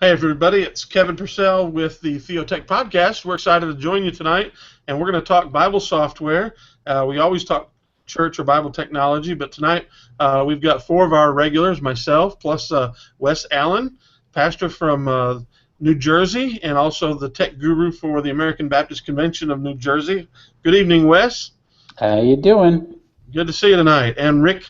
Hey everybody, it's Kevin Purcell with the Theotek podcast. We're excited to join you tonight, and we're going to talk Bible software. We always talk church or Bible technology, but tonight we've got four of our regulars, myself, plus Wes Allen, pastor from New Jersey, and also the tech guru for the American Baptist Convention of New Jersey. Good evening, Wes. How you doing? Good to see you tonight. And Rick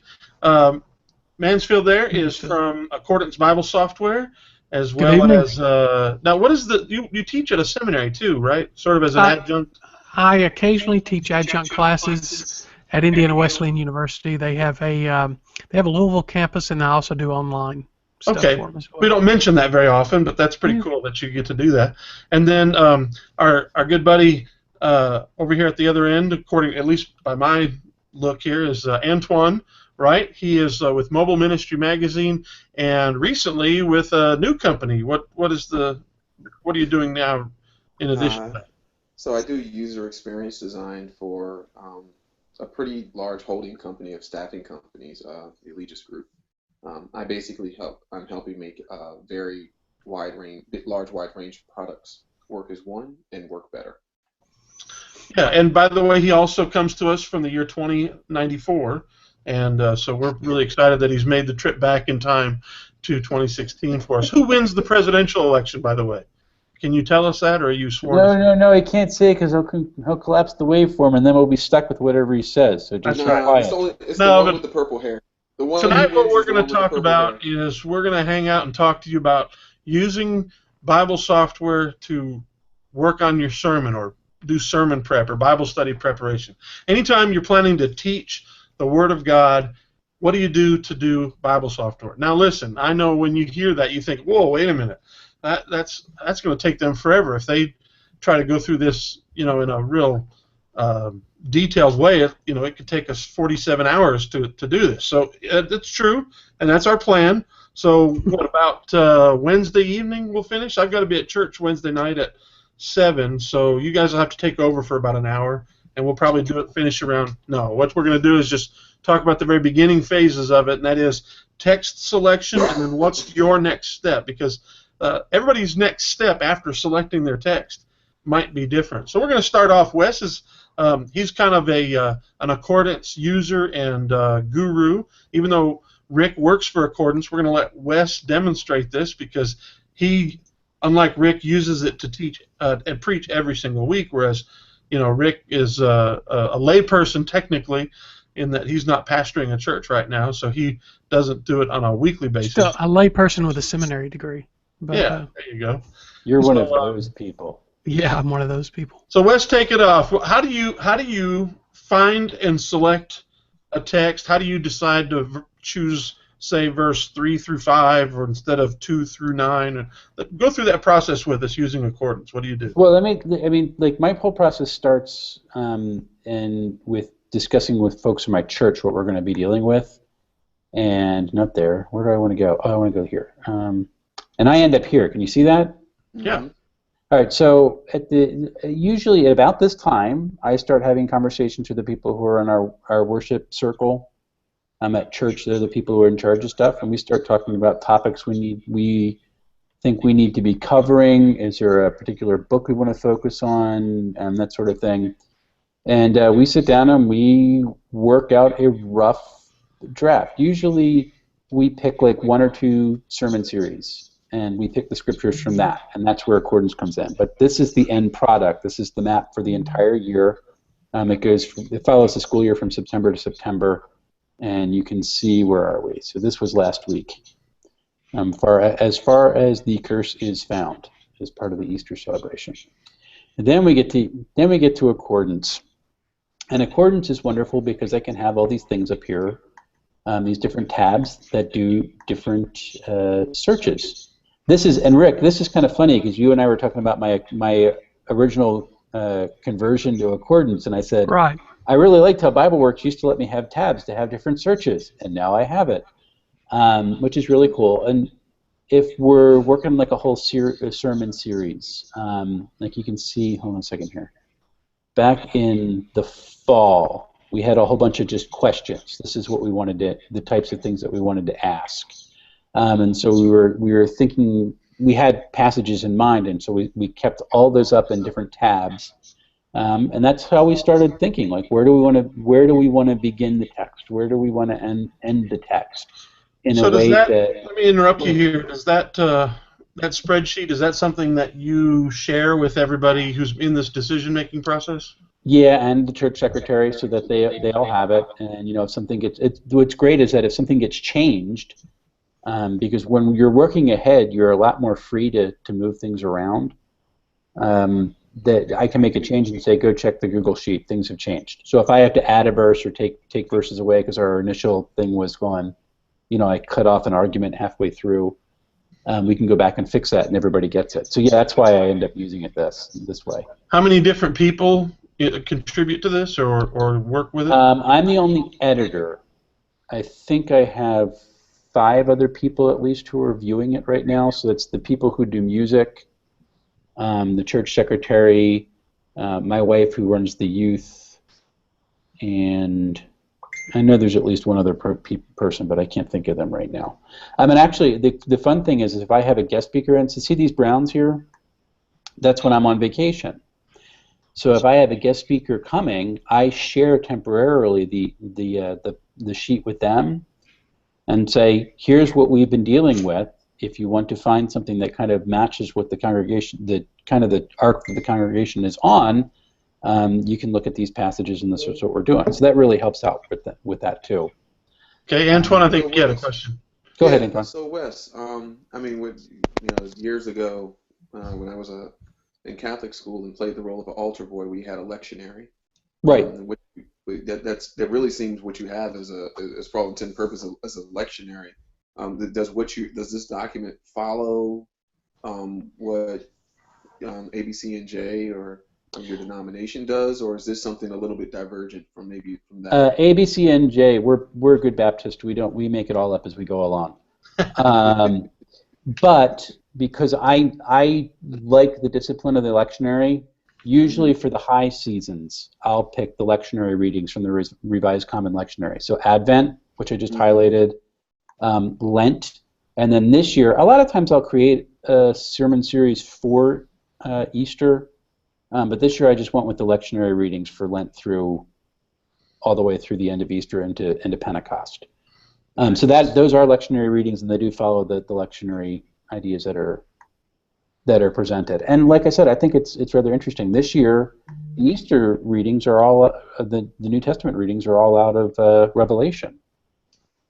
Mansfield there is from Accordance Bible Software, as well as now. What is the you teach at a seminary too, right? Sort of as an adjunct. I occasionally teach adjunct classes at Indiana Wesleyan University. They have a Louisville campus, and I also do online stuff for them as well. We don't mention that very often, but that's pretty cool that you get to do that. And then our good buddy over here at the other end, according at least by my look here, is Antoine. Right, he is with Mobile Ministry Magazine, and recently with a new company. What are you doing now in addition to that? So I do user experience design for a pretty large holding company of staffing companies, the Allegis Group. I basically I'm helping make a very large range of products work as one and work better. Yeah, and by the way, he also comes to us from the year 2094. And so we're really excited that he's made the trip back in time to 2016 for us. Who wins the presidential election, by the way? Can you tell us that, or are you sworn? No, he can't say it because he'll collapse the waveform, and then we'll be stuck with whatever he says. So just quiet. It's the one with the purple hair. Tonight what we're going to talk about is we're going to hang out and talk to you about using Bible software to work on your sermon or do sermon prep or Bible study preparation. Anytime you're planning to teach the Word of God, what do you do to do Bible software? Now listen, I know when you hear that you think, whoa, wait a minute, that's going to take them forever. If they try to go through this, in a real detailed way, it could take us 47 hours to do this. So that's true, and that's our plan. So what about Wednesday evening we'll finish? I've got to be at church Wednesday night at 7, so you guys will have to take over for about an hour. And we'll probably finish around. No, what we're going to do is just talk about the very beginning phases of it, and that is text selection, and then what's your next step, because everybody's next step after selecting their text might be different. So we're going to start off. Wes is he's kind of an Accordance user and guru. Even though Rick works for Accordance, we're going to let Wes demonstrate this because he, unlike Rick, uses it to teach and preach every single week, whereas Rick is a layperson technically in that he's not pastoring a church right now, so he doesn't do it on a weekly basis. Still a layperson with a seminary degree. But, yeah, there you go. You're one of those people. Yeah, I'm one of those people. So let's take it off. How do you find and select a text? How do you decide to choose, say, verse 3 through 5, or instead of 2 through 9? Go through that process with us using Accordance. What do you do? Well, I mean, like my whole process starts with discussing with folks in my church what we're going to be dealing with, and not there. Where do I want to go? Oh, I want to go here. And I end up here. Can you see that? Yeah. All right. So usually at about this time, I start having conversations with the people who are in our worship circle. I'm at church. They're the people who are in charge of stuff, and we start talking about topics we think we need to be covering. Is there a particular book we want to focus on, and that sort of thing. And we sit down and we work out a rough draft. Usually we pick like 1 or 2 sermon series, and we pick the scriptures from that, and that's where Accordance comes in. But this is the end product. This is the map for the entire year. It follows the school year from September to September. And you can see where are we. So this was last week. As far as the curse is found, as part of the Easter celebration. And then we get to Accordance. And Accordance is wonderful because I can have all these things up here, these different tabs that do different searches. Rick, this is kind of funny because you and I were talking about my original conversion to Accordance, and I said, right. I really liked how BibleWorks used to let me have tabs to have different searches, and now I have it, which is really cool. And if we're working like a whole sermon series, like you can see, hold on a second here, back in the fall, we had a whole bunch of just questions. This is what we wanted to, the types of things that we wanted to ask. And so we were thinking we had passages in mind, and so we kept all those up in different tabs, and that's how we started thinking. Like, where do we want to begin the text? Where do we want to end the text? In so a way that. Let me interrupt you here. Does that that spreadsheet, is that something that you share with everybody who's in this decision-making process? Yeah, and the church secretary, so that they all have it. And if something gets, what's great is that if something gets changed, because when you're working ahead, you're a lot more free to move things around. That I can make a change and say, go check the Google Sheet. Things have changed. So if I have to add a verse or take verses away because our initial thing was going, I cut off an argument halfway through. We can go back and fix that, and everybody gets it. So yeah, that's why I end up using it this way. How many different people contribute to this or work with it? I'm the only editor. I think I have 5 other people at least who are viewing it right now. So it's the people who do music, the church secretary, my wife who runs the youth, and I know there's at least one other person, but I can't think of them right now. And actually, the fun thing is if I have a guest speaker, and so see these browns here, that's when I'm on vacation. So if I have a guest speaker coming, I share temporarily the sheet with them, and say, here's what we've been dealing with. If you want to find something that kind of matches what the congregation, the arc that the congregation is on, you can look at these passages, and this is what we're doing. So that really helps out with that too. Okay, Antoine, I think you had a question. Go ahead, Antoine. So Wes, I mean, years ago when I was in Catholic school and played the role of an altar boy, we had a lectionary. Right. That really seems what you have as for all intent and purpose as a lectionary. Does this document follow what ABC and J or your denomination does, or is this something a little bit divergent from that? ABC and J, we're good Baptist. We make it all up as we go along. But because I like the discipline of the lectionary, usually for the high seasons, I'll pick the lectionary readings from the Revised Common Lectionary. So Advent, which I just highlighted, Lent, and then this year, a lot of times I'll create a sermon series for Easter, but this year I just went with the lectionary readings for Lent through all the way through the end of Easter into Pentecost. So those are lectionary readings, and they do follow the lectionary ideas that are presented. And like I said, I think it's rather interesting. This year, the Easter readings are all the New Testament readings are all out of Revelation,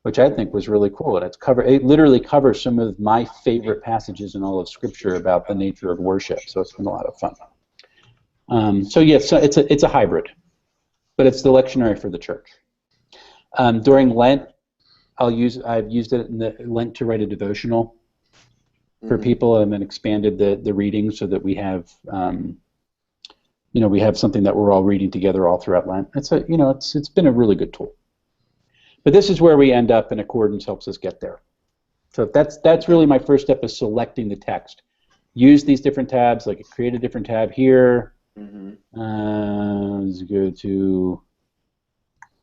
which I think was really cool. And it literally covers some of my favorite passages in all of Scripture about the nature of worship. So it's been a lot of fun. So yes, it's a hybrid, but it's the lectionary for the church. During Lent, I've used it in the Lent to write a devotional for people, and then expanded the reading so that we have we have something that we're all reading together all throughout Lent. It's been a really good tool. But this is where we end up, and Accordance helps us get there. So that's really my first step, is selecting the text. Use these different tabs, like create a different tab here. Let's go to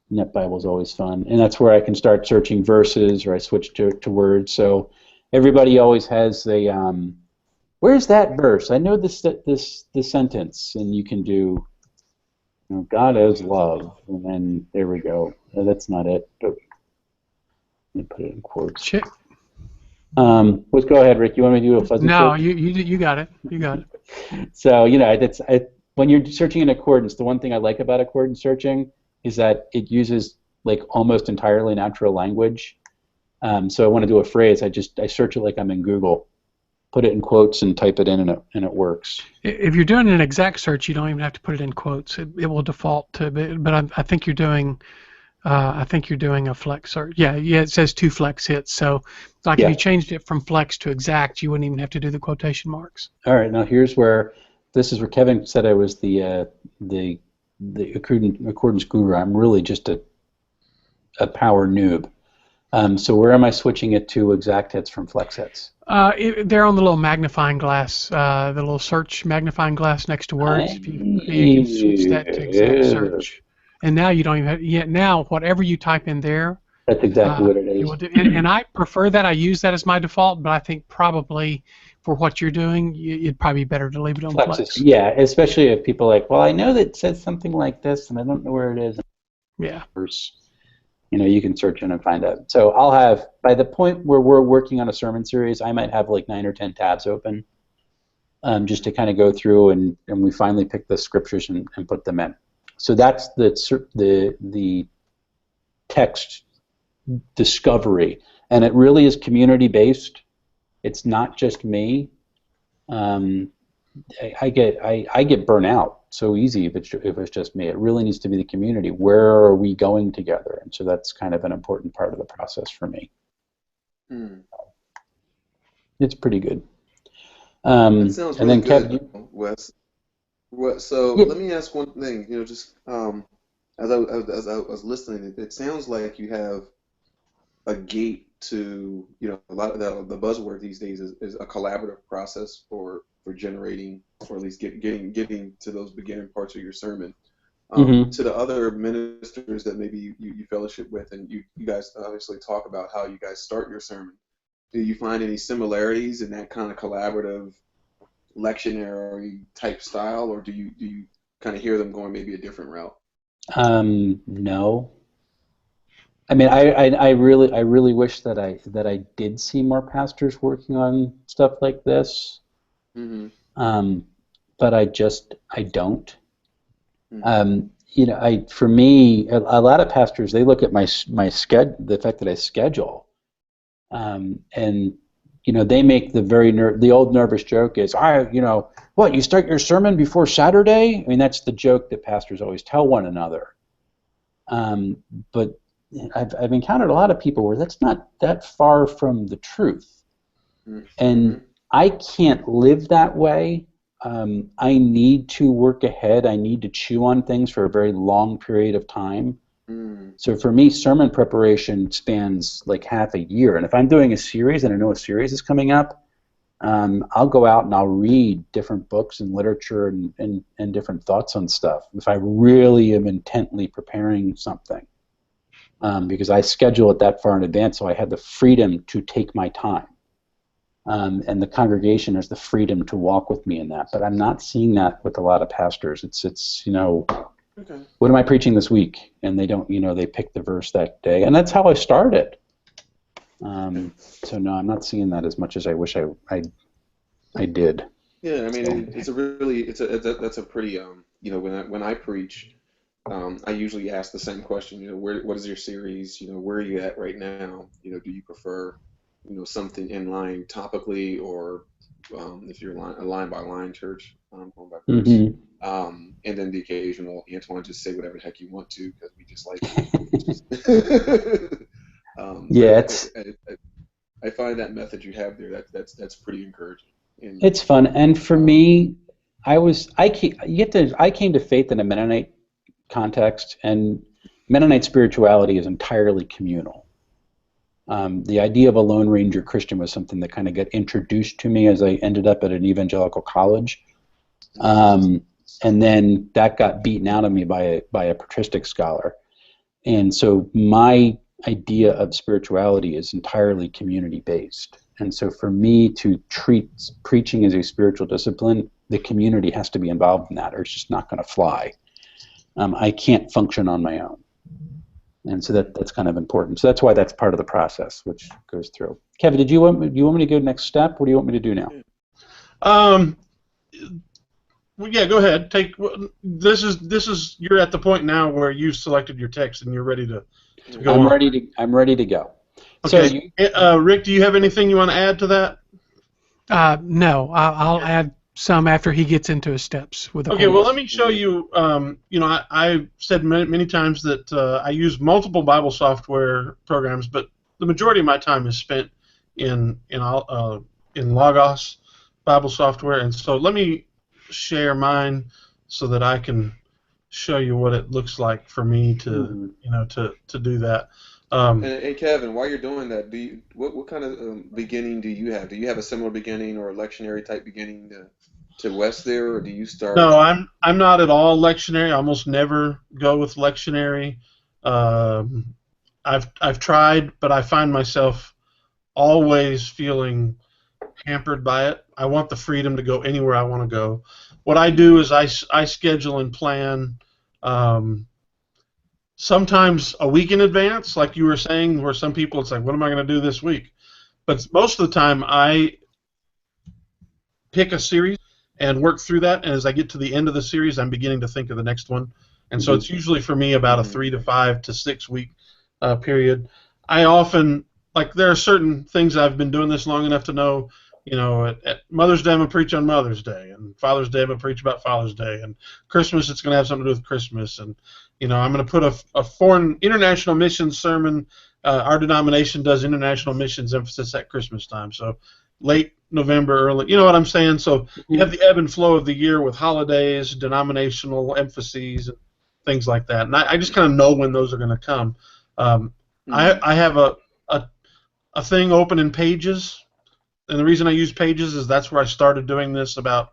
Net Bible is always fun, and that's where I can start searching verses, or I switch to words. So everybody always has a where's that verse? I know this sentence, and you can do God as love, and then there we go. No, that's not it. But let me put it in quotes. Shit. Let's go ahead, Rick. You want me to do a fuzzy? No, search? you got it. You got it. So when you're searching in Accordance, the one thing I like about Accordance searching is that it uses like almost entirely natural language. So I want to do a phrase. I search it like I'm in Google, put it in quotes, and type it in, and it works. If you're doing an exact search, you don't even have to put it in quotes. It will default to. But I think you're doing. I think you're doing a flex search. Yeah. It says 2 flex hits. So if you changed it from flex to exact, you wouldn't even have to do the quotation marks. All right. Now this is where Kevin said I was the Accordance guru. I'm really just a power noob. So where am I switching it to exact hits from flex hits? They're on the little magnifying glass, the little search magnifying glass next to words. If you can switch that to exact search. And now you don't even have, now whatever you type in there. That's exactly what it is. And I prefer that. I use that as my default, but I think probably for what you're doing, it'd probably be better to leave it on Flex. Yeah, especially if people are like, well, I know that it says something like this, and I don't know where it is. Yeah. You know, you can search in and find out. So I'll have, by the point where we're working on a sermon series, I might have like 9 or 10 tabs open, just to kind of go through, and we finally pick the scriptures and put them in. So that's the text discovery, and it really is community based. It's not just me. I get burnt out so easy if it's just me. It really needs to be the community. Where are we going together? And so that's kind of an important part of the process for me. It's pretty good. That sounds really good, Kevin, Wes. So let me ask one thing. You know, just as I was listening, it sounds like you have a gate to, you know, a lot of the buzzword these days is a collaborative process for generating, or at least getting to those beginning parts of your sermon. To the other ministers that maybe you fellowship with, and you guys obviously talk about how you guys start your sermon. Do you find any similarities in that kind of collaborative lectionary type style, or do you kind of hear them going maybe a different route? No. I mean, I really wish that I did see more pastors working on stuff like this. But I don't. You know, for me, a lot of pastors, they look at my schedule, the fact that I schedule, and you know, they make the old nervous joke is, you know, what, you start your sermon before Saturday? I mean, that's the joke that pastors always tell one another. But I've encountered a lot of people where that's not that far from the truth, and I can't live that way. I need to work ahead. I need to chew on things for a very long period of time. So for me, sermon preparation spans like half a year. And if I'm doing a series and I know a series is coming up, I'll go out and I'll read different books and literature and different thoughts on stuff if I really am intently preparing something. Because I schedule it that far in advance, so I have the freedom to take my time. And the congregation has the freedom to walk with me in that. But I'm not seeing that with a lot of pastors. It's you know, what am I preaching this week? And they don't, you know, they pick the verse that day. And that's how I started. So no, I'm not seeing that as much as I wish I did. Yeah, I mean, that's a pretty, you know, when I preach, I usually ask the same question, you know, what is your series? You know, where are you at right now? You know, do you prefer, you know, something in line topically, or if you're a line by line church, going by verse, and then the occasional, Antoine, just say whatever the heck you want to, because we just like I find that method you have there, that's pretty encouraging. And it's fun, and for me, I came to faith in a Mennonite context, and Mennonite spirituality is entirely communal. The idea of a Lone Ranger Christian was something that kind of got introduced to me as I ended up at an evangelical college, and then that got beaten out of me by a patristic scholar, and so my idea of spirituality is entirely community based. And so for me to treat preaching as a spiritual discipline, the community has to be involved in that, or it's just not going to fly. I can't function on my own. And so that's kind of important. So that's why that's part of the process, which goes through. Kevin, do you want me to go next step? What do you want me to do now? Well, yeah, go ahead. This is you're at the point now where you've selected your text and you're ready to go on. I'm ready to go. Okay. So, Rick, do you have anything you want to add to that? No, I'll add some after he gets into his steps. Okay, well, let me show you. You know, I've said many times that I use multiple Bible software programs, but the majority of my time is spent in Logos Bible software, and so let me share mine so that I can show you what it looks like for me to to do that. And Kevin, while you're doing that, what kind of beginning do you have? Do you have a similar beginning or a lectionary type beginning to Wes there, or do you start? No, I'm not at all lectionary. I almost never go with lectionary. I've tried, but I find myself always feeling hampered by it. I want the freedom to go anywhere I want to go. What I do is I schedule and plan sometimes a week in advance, like you were saying, where some people it's like, what am I going to do this week? But most of the time I pick a series and work through that, and as I get to the end of the series, I'm beginning to think of the next one. And so it's usually for me about a 3 to 5 to 6 week period. I often, like, there are certain things I've been doing this long enough to know, at Mother's Day I'm going to preach on Mother's Day, and Father's Day I'm going to preach about Father's Day, and Christmas it's going to have something to do with Christmas, and I'm going to put a foreign international missions sermon. Our denomination does international missions emphasis at Christmas time, so late November, early, you know what I'm saying? So you have the ebb and flow of the year with holidays, denominational emphases, and things like that. And I just kind of know when those are going to come. I have a thing open in Pages, and the reason I use Pages is that's where I started doing this about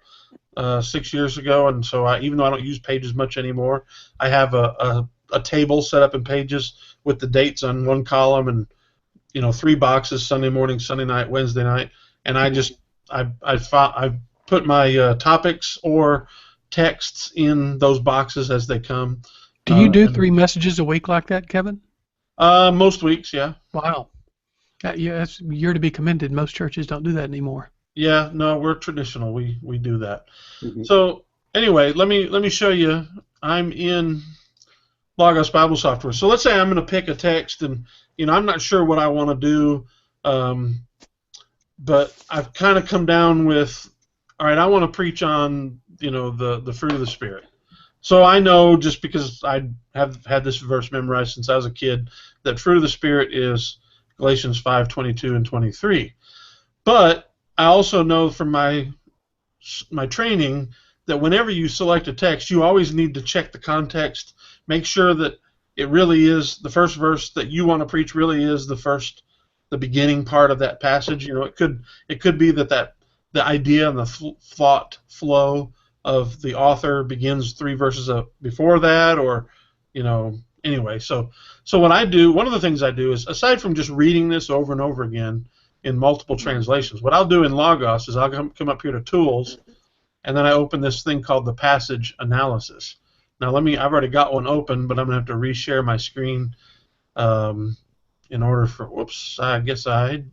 6 years ago. And so even though I don't use Pages much anymore, I have a table set up in Pages with the dates on one column and 3 boxes: Sunday morning, Sunday night, Wednesday night. And I put my topics or texts in those boxes as they come. Do you do 3 messages a week like that, Kevin? Most weeks, yeah. Wow. You're to be commended. Most churches don't do that anymore. Yeah, no, we're traditional. We do that. So anyway, let me show you. I'm in Logos Bible Software. So let's say I'm going to pick a text, and I'm not sure what I want to do. But I've kind of come down with, all right, I want to preach on, the fruit of the Spirit. So I know, just because I have had this verse memorized since I was a kid, that fruit of the Spirit is Galatians 5:22 and 23. But I also know from my training that whenever you select a text, you always need to check the context, make sure that it really is the first verse that you want to preach really is the beginning part of that passage. It could be that the idea and the thought flow of the author begins 3 verses before that, or anyway. So what I do, one of the things I do is, aside from just reading this over and over again in multiple translations, what I'll do in Logos is I'll come up here to Tools, and then I open this thing called the Passage Analysis. Now I've already got one open, but I'm gonna have to reshare my screen. In order for, whoops, I guess I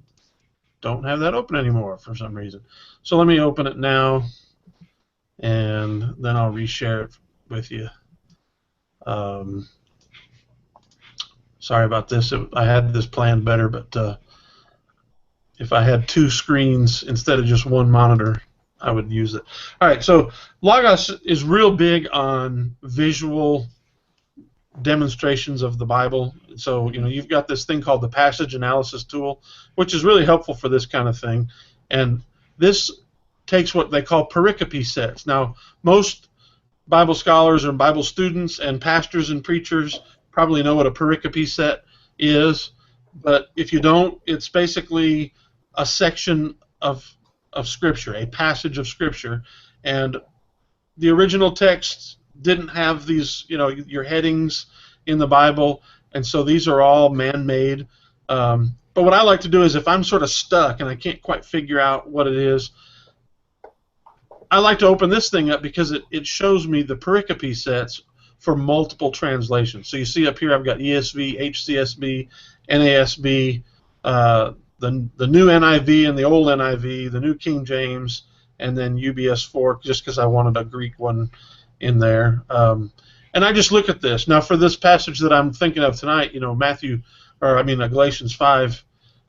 don't have that open anymore for some reason. So let me open it now, and then I'll reshare it with you. Sorry about this. I had this planned better, but if I had 2 screens instead of just one monitor, I would use it. All right, so Logos is real big on visual demonstrations of the Bible. So you've got this thing called the Passage Analysis tool, which is really helpful for this kind of thing. And this takes what they call pericope sets. Now, most Bible scholars or Bible students and pastors and preachers probably know what a pericope set is, but if you don't, it's basically a section of Scripture, a passage of Scripture. And the original text didn't have these, your headings in the Bible, and so these are all man-made. But what I like to do is, if I'm sort of stuck and I can't quite figure out what it is, I like to open this thing up because it shows me the pericope sets for multiple translations. So you see up here I've got ESV, HCSB, NASB, the new NIV and the old NIV, the New King James, and then UBS 4, just because I wanted a Greek one in there. And I just look at this. Now, for this passage that I'm thinking of tonight, Galatians 5,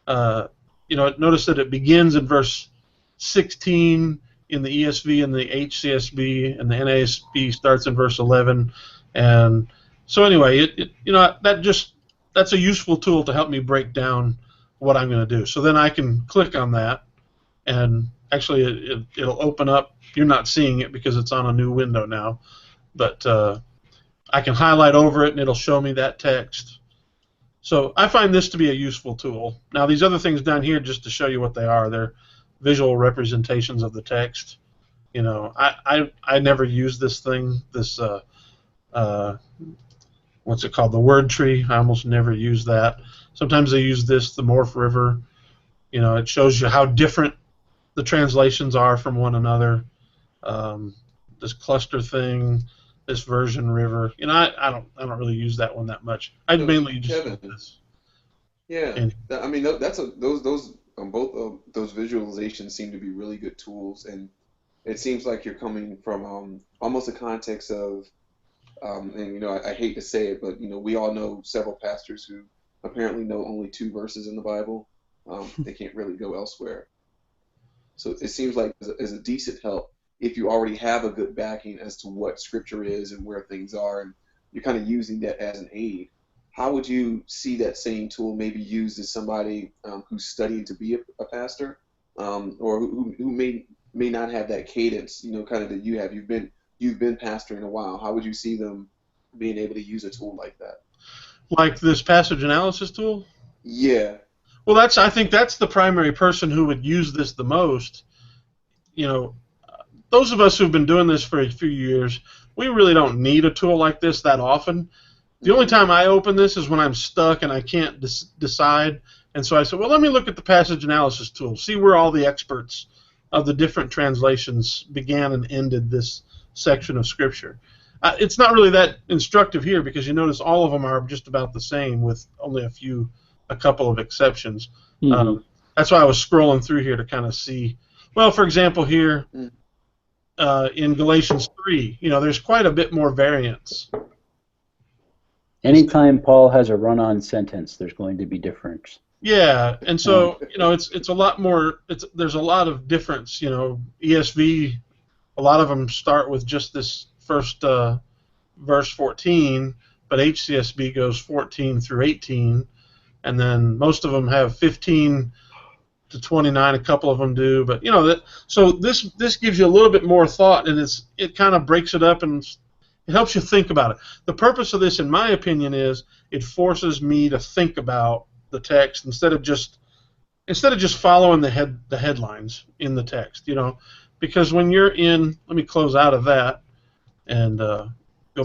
notice that it begins in verse 16 in the ESV and the HCSB, and the NASB starts in verse 11. And so anyway, that's a useful tool to help me break down what I'm going to do. So then I can click on that, and actually it'll open up. You're not seeing it because it's on a new window now, but I can highlight over it and it'll show me that text. So I find this to be a useful tool. Now these other things down here, just to show you what they are, they're visual representations of the text. I never use this thing, what's it called, the word tree. I almost never use that. Sometimes I use this, the Morph River. It shows you how different the translations are from one another. This cluster thing, this version river. I don't really use that one that much. I So, mainly just use Kevin, this. yeah, And I mean those both of those visualizations seem to be really good tools, and it seems like you're coming from almost a context of and I hate to say it, but we all know several pastors who apparently know only two verses in the Bible. They can't really go elsewhere. So it seems like as a decent help if you already have a good backing as to what Scripture is and where things are, and you're kind of using that as an aid. How would you see that same tool maybe used as somebody who's studying to be a pastor, or who may not have that cadence, kind of that you have? You've been pastoring a while. How would you see them being able to use a tool like that? like this passage analysis tool. Yeah. Well, I think that's the primary person who would use this the most. You know, those of us who've been doing this for a few years, we really don't need a tool like this that often. The only time I open this is when I'm stuck and I can't decide. And so I said, well, let me look at the passage analysis tool, see where all the experts of the different translations began and ended this section of Scripture. It's not really that instructive here because you notice all of them are just about the same with only a couple of exceptions. Mm-hmm. That's why I was scrolling through here to kind of see. Well, for example, here in Galatians 3, there's quite a bit more variance. Anytime Paul has a run-on sentence, there's going to be difference. Yeah, and so it's a lot more. There's a lot of difference. ESV, a lot of them start with just this first verse 14, but HCSB goes 14 through 18, and then most of them have 15 to 29. A couple of them do, but so this gives you a little bit more thought, and it kind of breaks it up and it helps you think about it. The purpose of this, in my opinion, is it forces me to think about the text instead of just following the headlines in the text. Because when you're in, let me close out of that and go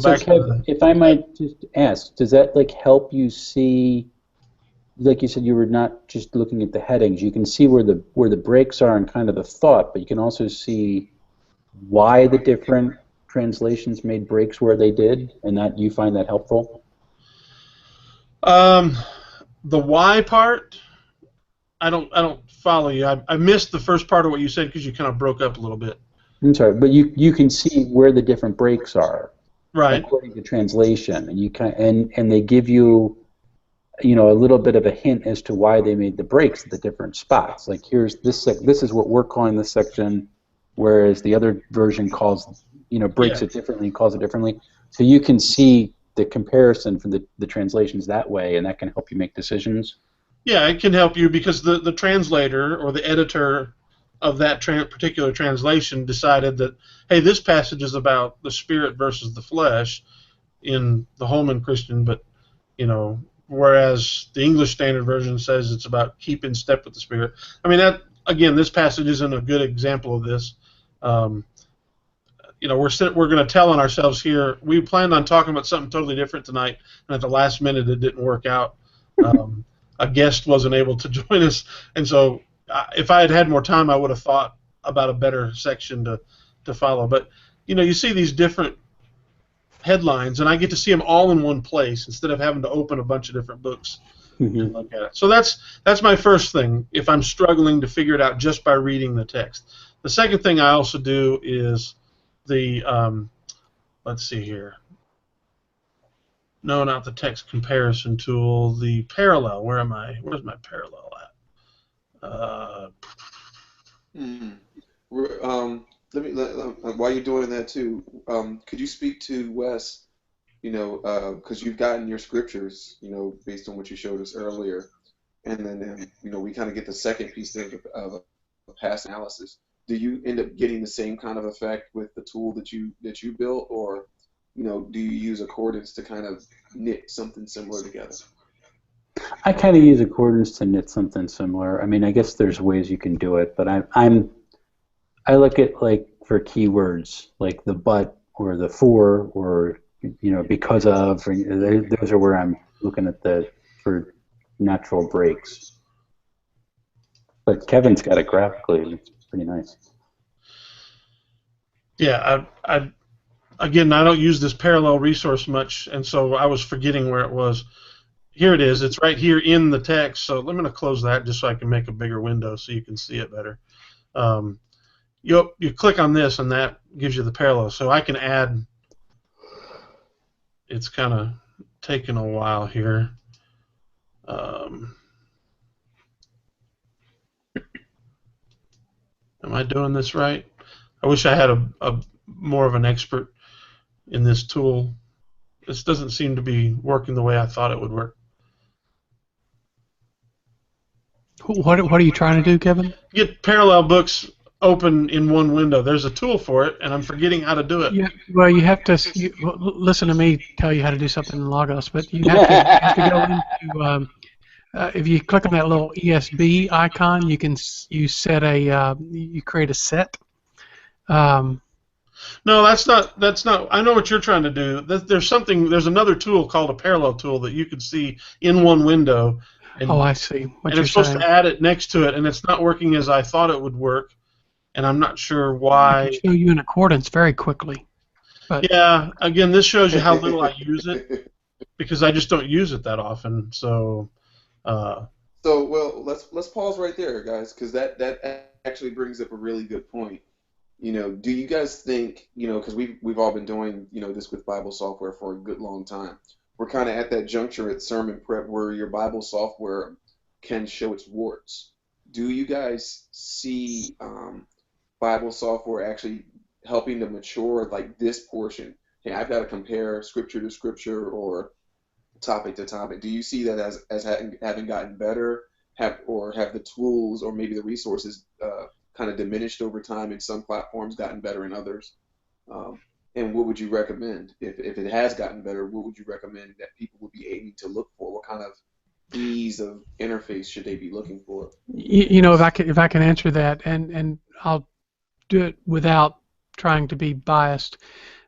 back. Kev, if I might just ask, does that help you see? Like you said, you were not just looking at the headings. You can see where the breaks are and kind of the thought, but you can also see why the different translations made breaks where they did, and that you find that helpful? The why part, I don't follow you. I missed the first part of what you said because you kind of broke up a little bit. I'm sorry, but you can see where the different breaks are, right, according to translation, and and they give you a little bit of a hint as to why they made the breaks at the different spots. Like here's this is what we're calling this section, whereas the other version calls breaks it differently, calls it differently. So you can see the comparison from the translations that way, and that can help you make decisions. Yeah, it can help you because the translator or the editor of that particular translation decided that, hey, this passage is about the spirit versus the flesh in the Holman Christian, but whereas the English Standard Version says it's about keep in step with the Spirit. I mean, that again, this passage isn't a good example of this. We're going to tell on ourselves here. We planned on talking about something totally different tonight, and at the last minute it didn't work out. A guest wasn't able to join us, and so if I had had more time, I would have thought about a better section to follow. But you see these different headlines, and I get to see them all in one place instead of having to open a bunch of different books and look at it. So that's my first thing if I'm struggling to figure it out just by reading the text. The second thing I also do is the let's see here. No, not the text comparison tool. The parallel. Where am I? Where's my parallel at? While you're doing that too, could you speak to Wes? Because you've gotten your scriptures, based on what you showed us earlier, and then we kind of get the second piece of past analysis. Do you end up getting the same kind of effect with the tool that you built, or do you use accordance to kind of knit something similar together? I kind of use accordance to knit something similar. I mean, I guess there's ways you can do it, but I look at for keywords like the but or the for or because of. Or, those are where I'm looking at for natural breaks. But Kevin's got it graphically. pretty nice. Yeah, again, I don't use this parallel resource much, and so I was forgetting where it was. Here it is. It's right here in the text. So I'm going to close that just so I can make a bigger window so you can see it better. You click on this, and that gives you the parallel. So I can add. It's kind of taken a while here. Am I doing this right? I wish I had a more of an expert in this tool. This doesn't seem to be working the way I thought it would work. What are you trying to do, Kevin? Get parallel books open in one window. There's a tool for it, and I'm forgetting how to do it. Yeah, well, you have to listen to me tell you how to do something in Logos, but you have to go into if you click on that little ESB icon, you set you create a set. No, that's not. I know what you're trying to do. There's another tool called a parallel tool that you can see in one window. And, I see what and you're it's supposed saying. to add it next to it, and it's not working as I thought it would work, and I'm not sure why. I can show you in accordance very quickly. But yeah, again, this shows you how little I use it because I just don't use it that often. So. Well, let's pause right there, guys, because that actually brings up a really good point. Do you guys think, because we've all been doing, this with Bible software for a good long time. We're kind of at that juncture at sermon prep where your Bible software can show its warts. Do you guys see Bible software actually helping to mature like this portion? Hey, I've got to compare scripture to scripture or topic to topic. Do you see that as having gotten better, have the tools or maybe the resources kind of diminished over time in some platforms, gotten better in others? And what would you recommend if it has gotten better? What would you recommend that people would be aiming to look for? What kind of ease of interface should they be looking for? If I can answer that, and I'll do it without trying to be biased.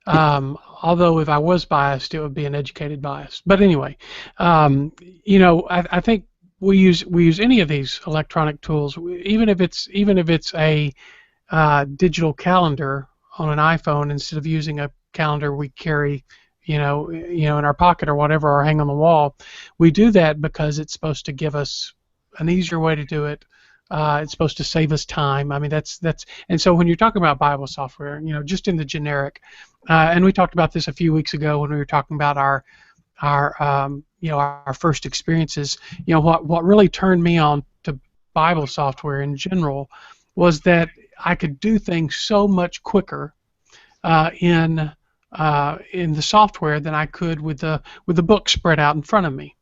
Although if I was biased, it would be an educated bias. But anyway, I think we use any of these electronic tools, even if it's a digital calendar on an iPhone instead of using a calendar we carry, in our pocket or whatever, or hang on the wall. We do that because it's supposed to give us an easier way to do it. It's supposed to save us time. I mean, and so when you're talking about Bible software, just in the generic, and we talked about this a few weeks ago when we were talking about our first experiences. What really turned me on to Bible software in general was that I could do things so much quicker in the software than I could with the book spread out in front of me.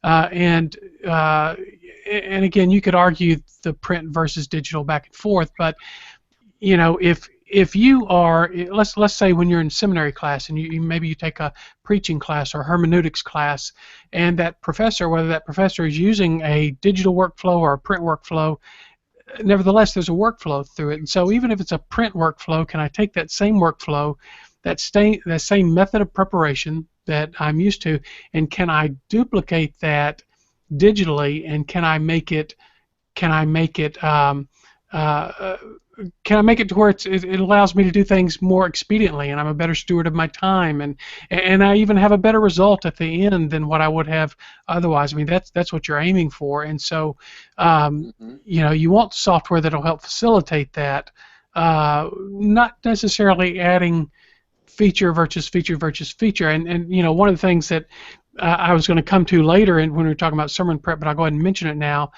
And again, you could argue the print versus digital back and forth, but if you are, let's say when you're in seminary class and maybe you take a preaching class or hermeneutics class, and that professor, whether that professor is using a digital workflow or a print workflow, nevertheless there's a workflow through it. And so even if it's a print workflow, can I take that same workflow, that same method of preparation that I'm used to, and can I duplicate that digitally, and can I make it to where it allows me to do things more expediently, and I'm a better steward of my time, and I even have a better result at the end than what I would have otherwise. I mean, that's what you're aiming for, and so you want software that'll help facilitate that, not necessarily adding feature versus feature versus feature. And one of the things that I was going to come to later, and when we were talking about sermon prep, but I'll go ahead and mention it now,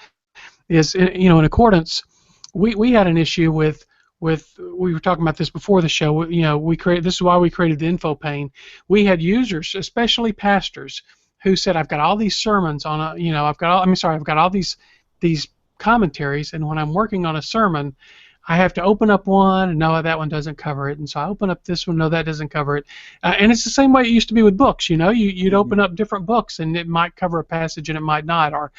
is in accordance. We had an issue with we were talking about this before the show. This is why we created the info pane. We had users, especially pastors, who said, "I've got all these sermons on I've got all these commentaries, and when I'm working on a sermon, I have to open up one, and no, that one doesn't cover it, and so I open up this one, no, that doesn't cover it." And it's the same way it used to be with books. You'd open up different books, and it might cover a passage, and it might not. Or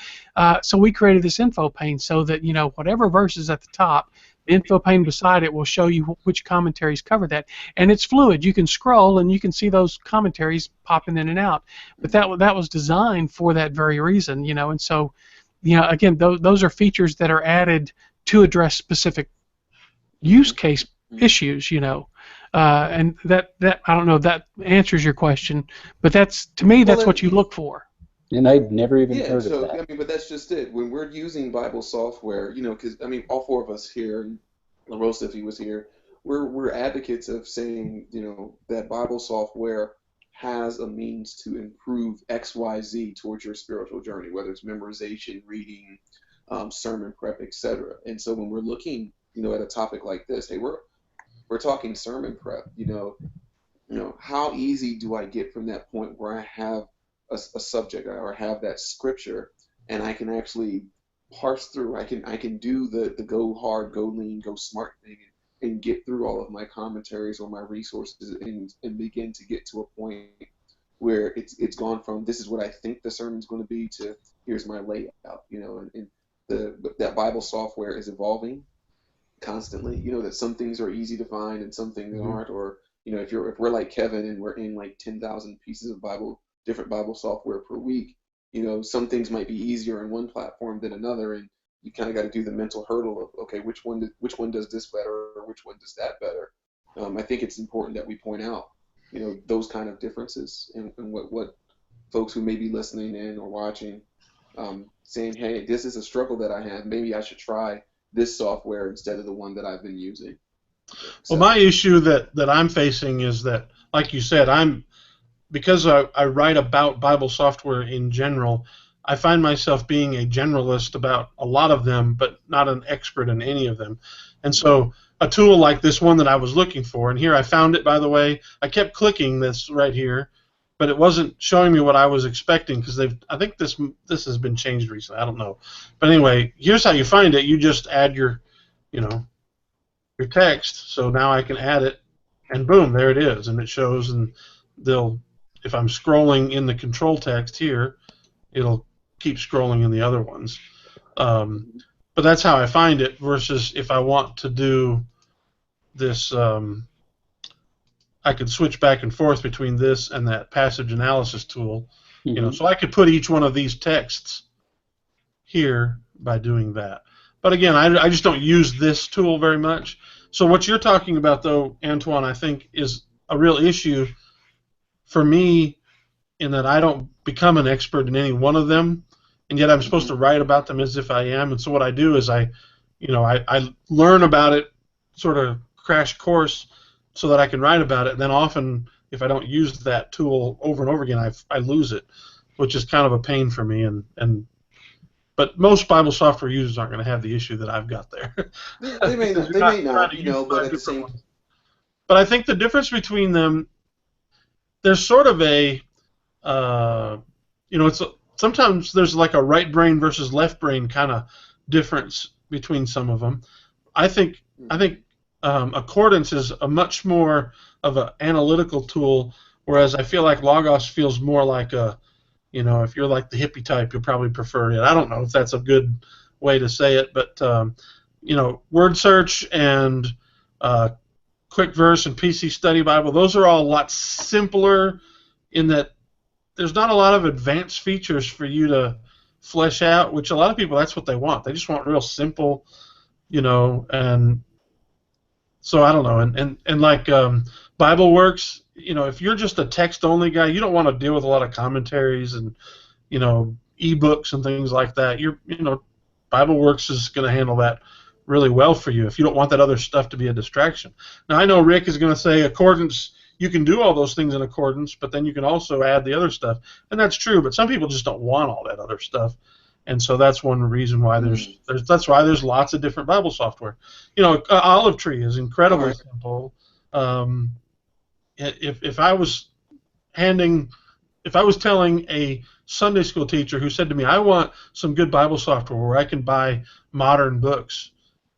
so we created this info pane so that whatever verse is at the top, the info pane beside it will show you which commentaries cover that, and it's fluid. You can scroll, and you can see those commentaries popping in and out. But that was designed for that very reason, And so, again, those are features that are added to address specific use case issues, and that I don't know if that answers your question, but that's, to me, that's what you look for. And I'd never even Yeah, heard of so that. I mean, but that's just it. When we're using Bible software, because I mean, all four of us here, and LaRosa, if he was here, we're advocates of saying, that Bible software has a means to improve X, Y, Z towards your spiritual journey, whether it's memorization, reading, sermon prep, etc. And so when we're looking, at a topic like this, hey, we're talking sermon prep. How easy do I get from that point where I have a subject or have that scripture and I can actually parse through. I can do the go hard, go lean, go smart thing and get through all of my commentaries or my resources and begin to get to a point where it's gone from this is what I think the sermon's going to be to here's my layout, and that Bible software is evolving constantly. That some things are easy to find and some things aren't, or if we're like Kevin and we're in like 10,000 pieces of different Bible software per week, some things might be easier in one platform than another, and you kind of got to do the mental hurdle of, okay, which one does this better or which one does that better. I think it's important that we point out, those kind of differences and what folks who may be listening in or watching, saying, hey, this is a struggle that I have. Maybe I should try this software instead of the one that I've been using. Well, my issue that I'm facing is that, like you said, because I write about Bible software in general, I find myself being a generalist about a lot of them, but not an expert in any of them. And so a tool like this one that I was looking for, and here I found it, by the way. I kept clicking this right here, but it wasn't showing me what I was expecting because I think this has been changed recently. I don't know. But anyway, here's how you find it. You just add your text. So now I can add it, and boom, there it is, and it shows. And if I'm scrolling in the control text here, it'll keep scrolling in the other ones. But that's how I find it. Versus if I want to do this, I could switch back and forth between this and that passage analysis tool. So I could put each one of these texts here by doing that. But again, I just don't use this tool very much. So what you're talking about, though, Antoine, I think is a real issue for me in that I don't become an expert in any one of them, and yet I'm supposed to write about them as if I am. And so what I do is I learn about it, sort of crash course, so that I can write about it. And then often, if I don't use that tool over and over again, I lose it, which is kind of a pain for me. But most Bible software users aren't going to have the issue that I've got there. They may not, but at the same time. But I think the difference between them, there's sort of sometimes there's like a right brain versus left brain kind of difference between some of them. I think Accordance is a much more of an analytical tool, whereas I feel like Logos feels more like if you're like the hippie type, you'll probably prefer it. I don't know if that's a good way to say it, but Word Search and Quick Verse and PC Study Bible, those are all a lot simpler in that there's not a lot of advanced features for you to flesh out, which a lot of people, that's what they want. They just want real simple, and so I don't know. And like Bible Works, if you're just a text-only guy, you don't want to deal with a lot of commentaries and, ebooks and things like that. Bible Works is going to handle that really well for you if you don't want that other stuff to be a distraction. Now, I know Rick is going to say Accordance, you can do all those things in Accordance, but then you can also add the other stuff. And that's true, but some people just don't want all that other stuff. And so that's one reason why that's why there's lots of different Bible software. Olive Tree is incredibly simple. If I was telling a Sunday school teacher who said to me, I want some good Bible software where I can buy modern books,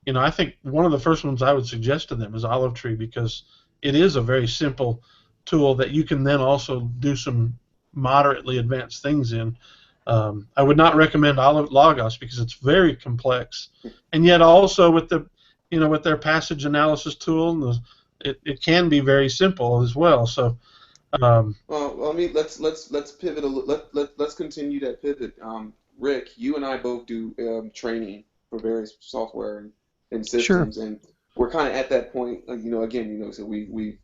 I think one of the first ones I would suggest to them is Olive Tree, because it is a very simple tool that you can then also do some moderately advanced things in. I would not recommend Logos because it's very complex, and yet also with their passage analysis tool, it can be very simple as well. So, well, I mean, let's pivot a little. Let's continue that pivot. Rick, you and I both do training for various software and systems, Sure. and we're kind of at that point, again, so we've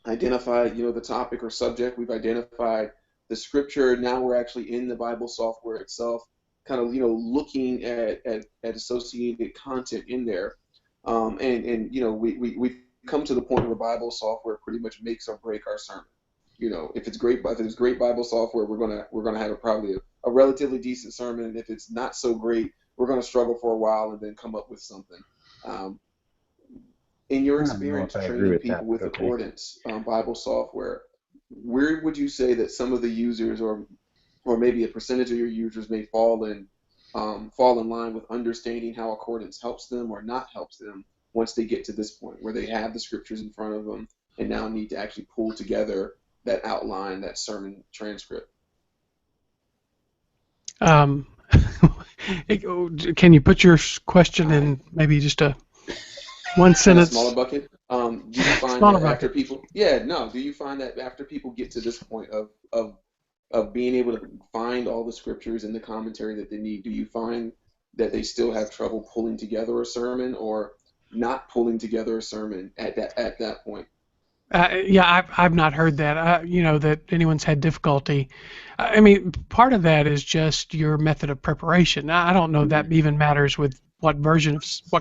identified, the topic or subject. We've identified the scripture. Now we're actually in the Bible software itself, kind of, looking at associated content in there. We've come to the point where Bible software pretty much makes or break our sermon. If it's great Bible software, we're gonna have probably a relatively decent sermon. And if it's not so great, we're gonna struggle for a while and then come up with something. In your experience training people with accordance Bible software, where would you say that some of the users, or maybe a percentage of your users, may fall in line with understanding how accordance helps them or not helps them once they get to this point where they have the scriptures in front of them and now need to actually pull together that outline, that sermon transcript? Can you put your question in maybe just one sentence? Smaller bucket. Do you find that after people? Yeah, no. Do you find that after people get to this point of being able to find all the scriptures and the commentary that they need, do you find that they still have trouble pulling together a sermon, or not pulling together a sermon at that point? Yeah, I've not heard that. That anyone's had difficulty. I mean, part of that is just your method of preparation. I don't know that even matters with what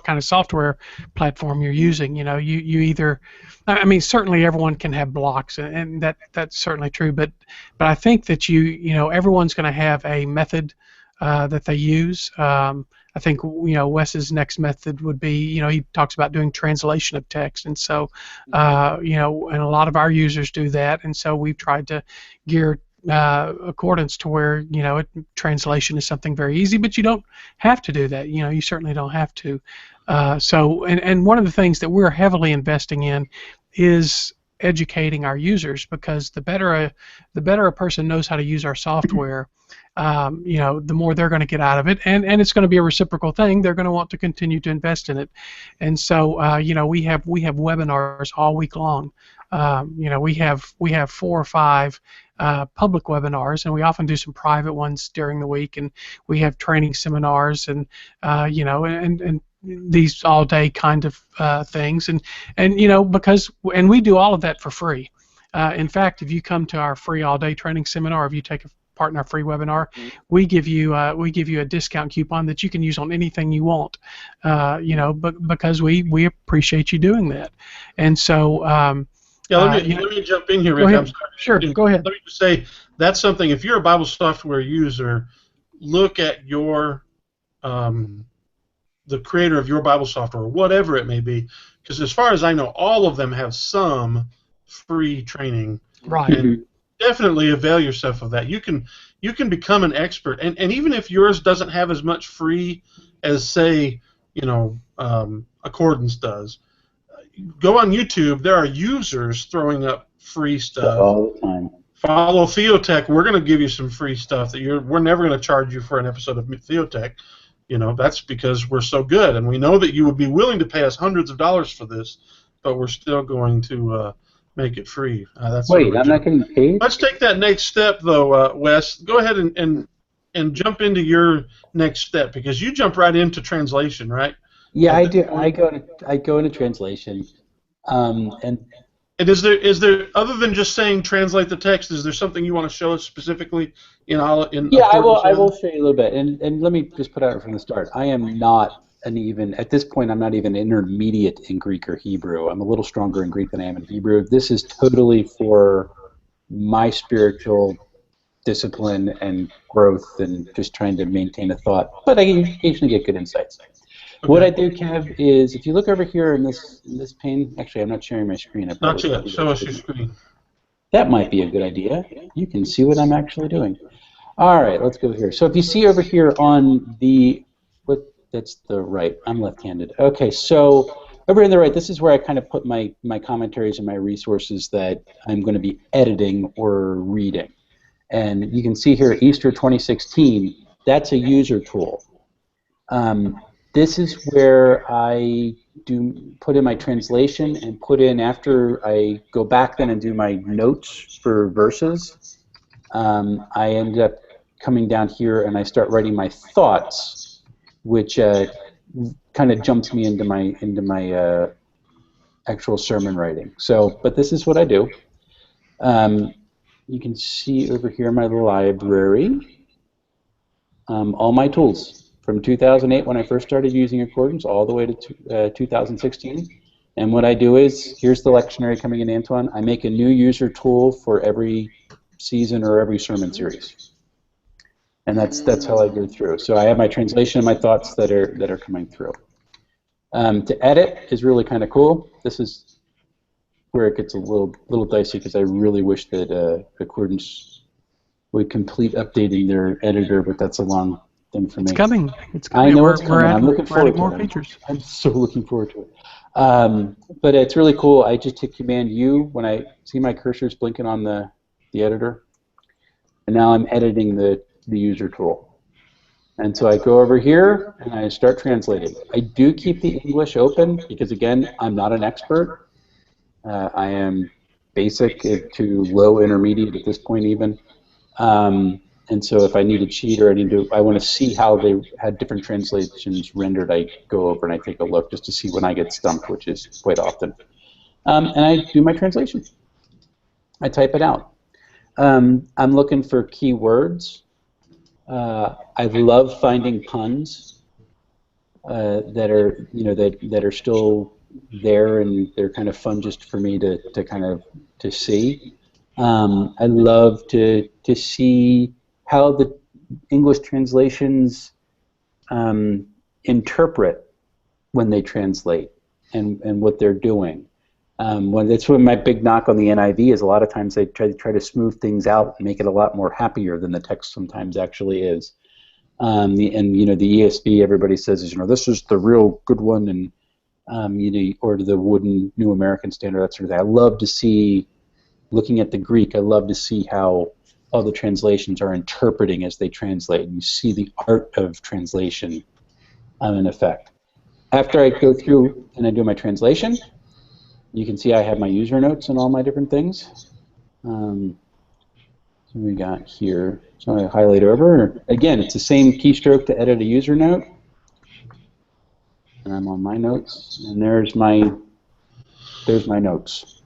kind of software platform you're using. You either, I mean, certainly everyone can have blocks, and that's certainly true. But I think that everyone's going to have a method that they use. I think Wes's next method would be, he talks about doing translation of text, and so and a lot of our users do that, and so we've tried to gear accordance to where translation is something very easy, but you don't have to do that. You certainly don't have to. And one of the things that we're heavily investing in is educating our users, because the better a person knows how to use our software, the more they're going to get out of it, and it's going to be a reciprocal thing. They're going to want to continue to invest in it, and so we have webinars all week long. We have 4 or 5 public webinars, and we often do some private ones during the week, and we have training seminars, and and these all-day kind of things, and we do all of that for free. In fact, if you come to our free all-day training seminar, if you take part in our free webinar, we give you a discount coupon that you can use on anything you want. Because we appreciate you doing that, and so. Let me jump in here, Rick. I'm sorry. Sure, go ahead. Let me just say that's something. If you're a Bible software user, look at your the creator of your Bible software, whatever it may be, because as far as I know, all of them have some free training. Right. And definitely avail yourself of that. You can become an expert, and even if yours doesn't have as much free as, say, Accordance does. Go on YouTube. There are users throwing up free stuff all the time. Follow Theotek. We're going to give you some free stuff that we're never going to charge you for an episode of Theotek. That's because we're so good, and we know that you would be willing to pay us hundreds of dollars for this, but we're still going to make it free. Wait, I'm not getting paid? Let's take that next step, though, Wes. Go ahead and jump into your next step, because you jump right into translation, right? Yeah, I do. I go into translation, and is there other than just saying translate the text? Is there something you want to show us specifically in? Yeah, I will show you a little bit, and let me just put out from the start. I am not at this point. I'm not even intermediate in Greek or Hebrew. I'm a little stronger in Greek than I am in Hebrew. This is totally for my spiritual discipline and growth, and just trying to maintain a thought. But I can occasionally get good insights. Okay. What I do, Kev, is if you look over here in this pane, actually I'm not sharing my screen. Not yet. Show us your screen. That might be a good idea. You can see what I'm actually doing. All right, let's go here. So if you see over here on that's the right. I'm left-handed. Okay, so over here on the right, this is where I kind of put my commentaries and my resources that I'm going to be editing or reading. And you can see here, Easter 2016, that's a user tool. This is where I put in my translation and put in, after I go back then and do my notes for verses, I end up coming down here and I start writing my thoughts, which kind of jumps me into my actual sermon writing. So, but this is what I do. You can see over here in my library all my tools from 2008 when I first started using Accordance all the way to 2016. And what I do is, here's the lectionary coming in, Antoine. I make a new user tool for every season or every sermon series. And that's how I go through. So I have my translation and my thoughts that are coming through. To edit is really kind of cool. This is where it gets a little dicey because I really wish that Accordance would complete updating their editor, but that's a long thing for me. It's coming. It's coming. I know it's coming. I'm looking forward to it. More features. I'm so looking forward to it. But it's really cool. I just hit Command U when I see my cursors blinking on the editor, and now I'm editing the user tool. And so I go over here and I start translating. I do keep the English open because, again, I'm not an expert. I am basic to low intermediate at this point even. And so if I need a cheat or I want to see how they had different translations rendered, I go over and I take a look just to see when I get stumped, which is quite often. And I do my translation. I type it out. I'm looking for keywords. I love finding puns that are that are still there, and they're kind of fun just for me to see. I love to see how the English translations interpret when they translate and what they're doing. That's when my big knock on the NIV is a lot of times they try to smooth things out and make it a lot more happier than the text sometimes actually is. The ESV, everybody says this is the real good one, and or the wooden New American Standard, that sort of thing. I love to see, looking at the Greek, I love to see how all the translations are interpreting as they translate. And you see the art of translation in effect. After I go through and I do my translation, you can see I have my user notes and all my different things. So we got here. So I highlight over. Again, it's the same keystroke to edit a user note. And I'm on my notes, and there's my notes.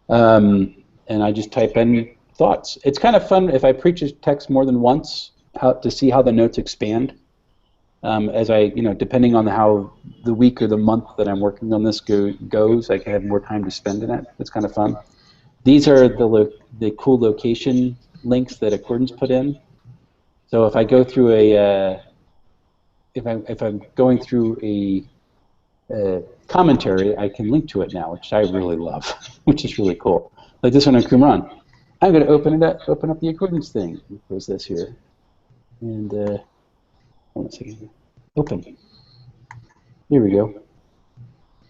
And I just type in thoughts. It's kind of fun if I preach a text more than once to see how the notes expand. As I, depending on how the week or the month that I'm working on this goes, I can have more time to spend in it. It's kind of fun. These are the cool location links that Accordance put in. So if I go through if I'm going through a commentary, I can link to it now, which I really love, which is really cool. Like this one on Qumran. I'm going to open up the Accordance thing. Close this here, and hold on a second here. Open. Here we go.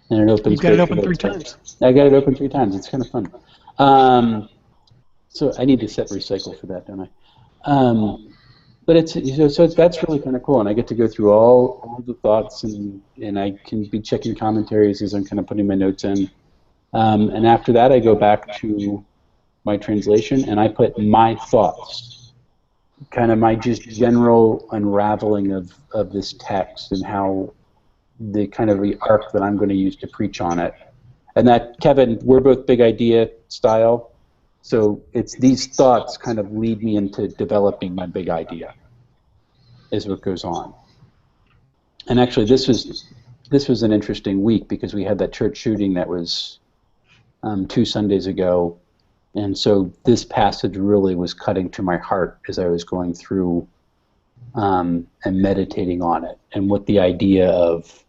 And it opens. You've got it open 3 times. I got it open 3 times. It's kind of fun. So I need to set recycle for that, don't I? But that's really kind of cool, and I get to go through all the thoughts, and I can be checking commentaries as I'm kind of putting my notes in. And after that, I go back to my translation, and I put my thoughts, kind of my just general unraveling of this text and how the kind of the arc that I'm going to use to preach on it. And that, Kevin, we're both big idea style. So it's these thoughts kind of lead me into developing my big idea as what goes on. And actually, this was an interesting week because we had that church shooting that was 2 Sundays ago, and so this passage really was cutting to my heart as I was going through and meditating on it, and what the idea of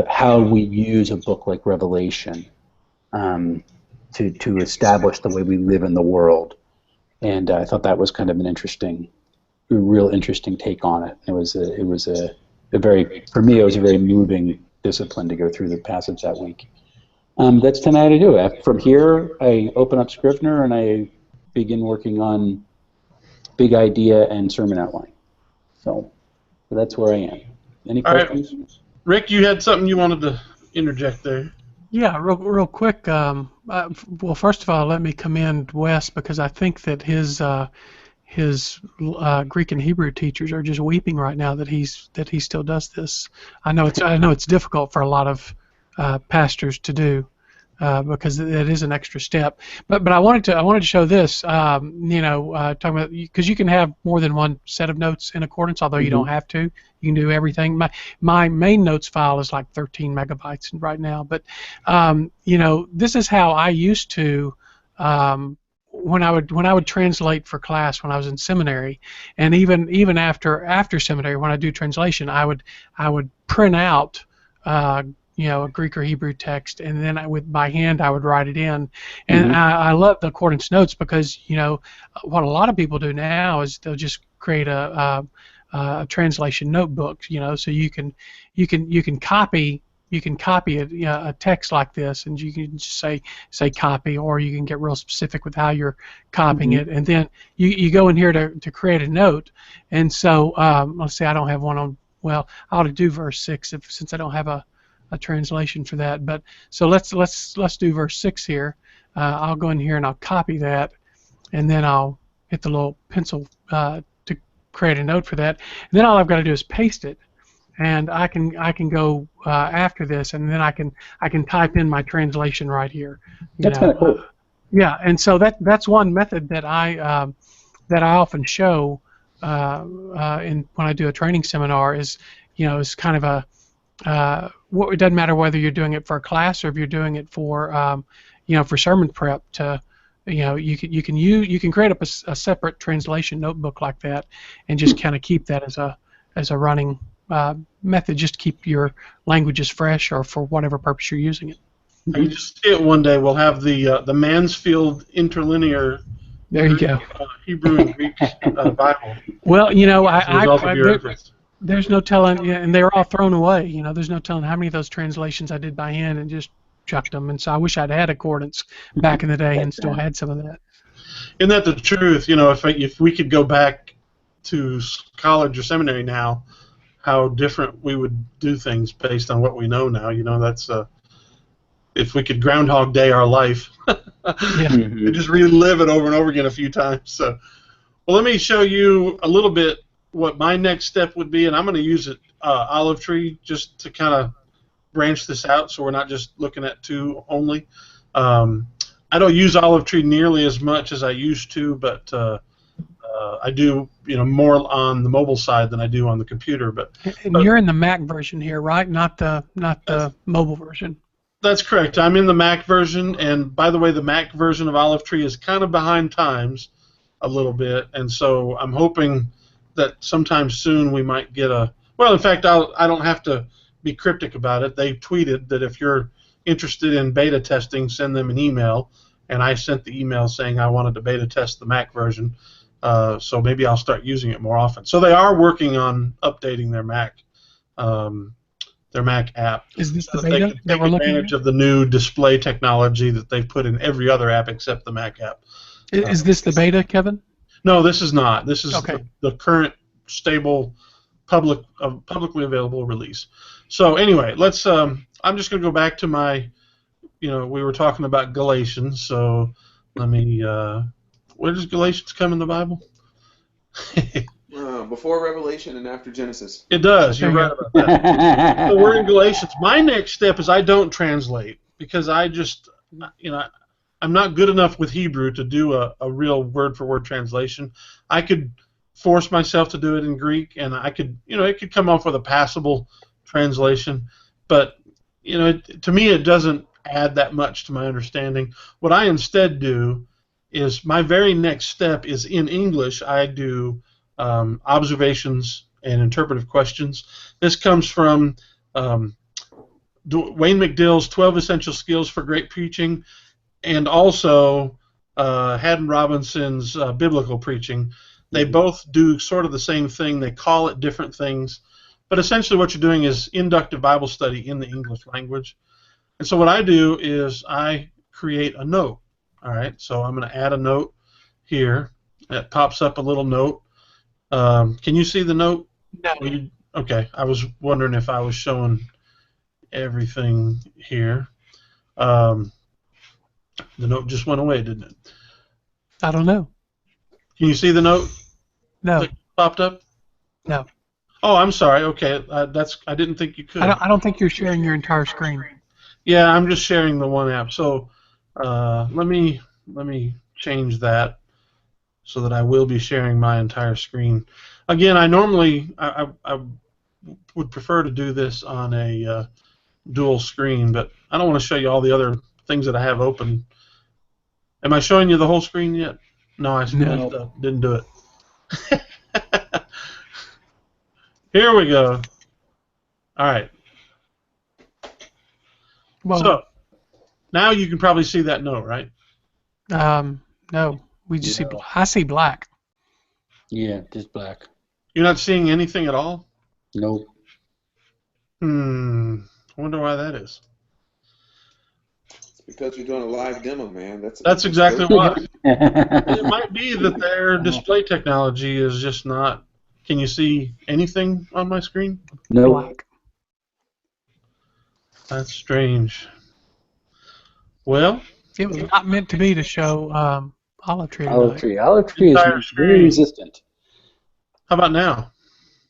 how we use a book like Revelation to establish the way we live in the world. And I thought that was kind of a real interesting take on it. It was a very, for me, it was a very moving discipline to go through the passage that week. That's tonight I do. From here, I open up Scrivener and I begin working on big idea and sermon outline. So that's where I am. Any questions? Right. Rick, you had something you wanted to interject there. Yeah, real quick. Well, first of all, let me commend Wes because I think that his Greek and Hebrew teachers are just weeping right now that he still does this. I know it's difficult for a lot of pastors to do, because it is an extra step. But I wanted to show this, talking about, because you can have more than one set of notes in accordance, although you don't have to. You can do everything. My main notes file is like 13 megabytes right now. But this is how I used to. When I would translate for class when I was in seminary, and even after seminary when I do translation, I would print out a Greek or Hebrew text, and then by hand I would write it in. And I love the accordance notes because what a lot of people do now is they'll just create a translation notebook, so you can copy. You can copy a text like this, and you can just say copy, or you can get real specific with how you're copying it, and then you go in here to create a note. And so let's say I don't have one on. Well, I ought to do verse 6 since I don't have a translation for that. But so let's do verse 6 here. I'll go in here and I'll copy that, and then I'll hit the little pencil to create a note for that. And then all I've got to do is paste it. And I can go after this, and then I can type in my translation right here. That's kind of cool. Yeah, and so that's one method that I often show when I do a training seminar is kind of it doesn't matter whether you're doing it for a class or if you're doing it for for sermon prep. You can create up a separate translation notebook like that, and just kind of keep that as a running method, just to keep your languages fresh, or for whatever purpose you're using it. You just see it one day. We'll have the Mansfield interlinear. There you go. Hebrew and Greek Bible. Well, there's no telling, and they're all thrown away. There's no telling how many of those translations I did by hand and just chucked them. And so I wish I'd had accordance back in the day and still had some of that. Isn't that the truth? If we could go back to college or seminary now, how different we would do things based on what we know now. That's if we could Groundhog Day our life, we just relive it over and over again a few times. So, well, let me show you a little bit what my next step would be, and I'm going to use it Olive Tree just to kind of branch this out, so we're not just looking at two only. I don't use Olive Tree nearly as much as I used to, but I do, more on the mobile side than I do on the computer. But you're in the Mac version here, right? Not the mobile version. That's correct. I'm in the Mac version, and by the way, the Mac version of Olive Tree is kind of behind times a little bit, and so I'm hoping that sometime soon we might get a. Well, in fact, I don't have to be cryptic about it. They tweeted that if you're interested in beta testing, send them an email, and I sent the email saying I wanted to beta test the Mac version. So maybe I'll start using it more often. So they are working on updating their Mac app. Is this the beta? They can take advantage of the new display technology that they've put in every other app except the Mac app. Is this the beta, Kevin? No, this is not. This is okay. the current stable publicly available release. So anyway, let's. I'm just going to go back to my. We were talking about Galatians, so let me. Where does Galatians come in the Bible? Before Revelation and after Genesis. It does. You're right about that. So we're in Galatians. My next step is I don't translate because I just, I'm not good enough with Hebrew to do a real word-for-word translation. I could force myself to do it in Greek, and I could, it could come off with a passable translation. But, to me, it doesn't add that much to my understanding. What I instead do is my very next step is in English. I do observations and interpretive questions. This comes from Wayne McDill's 12 Essential Skills for Great Preaching, and also Haddon Robinson's Biblical Preaching. They both do sort of the same thing. They call it different things, but essentially what you're doing is inductive Bible study in the English language. And so what I do is I create a note. All right, so I'm going to add a note here. It pops up a little note. Can you see the note? No. Okay, I was wondering if I was showing everything here. The note just went away, didn't it? I don't know. Can you see the note? No. That popped up? No. Oh, I'm sorry. Okay, I didn't think you could. I don't think you're sharing your entire screen. Yeah, I'm just sharing the one app. So let me change that so that I will be sharing my entire screen. Again, I normally I would prefer to do this on a dual screen, but I don't want to show you all the other things that I have open. Am I showing you the whole screen yet? No, I No. didn't do it. Here we go. All right. Well, So now you can probably see that note, right? no. We just see. No. I see black. Yeah, just black. You're not seeing anything at all? Nope. I wonder why that is. It's because you're doing a live demo, man. That's exactly good. why. It might be that their display technology is just not. Can you see anything on my screen? Nope. Black. That's strange. Well, It was not meant to be to show olive tree Olive tonight. tree. Olive tree is entire very screen. resistant. How about now?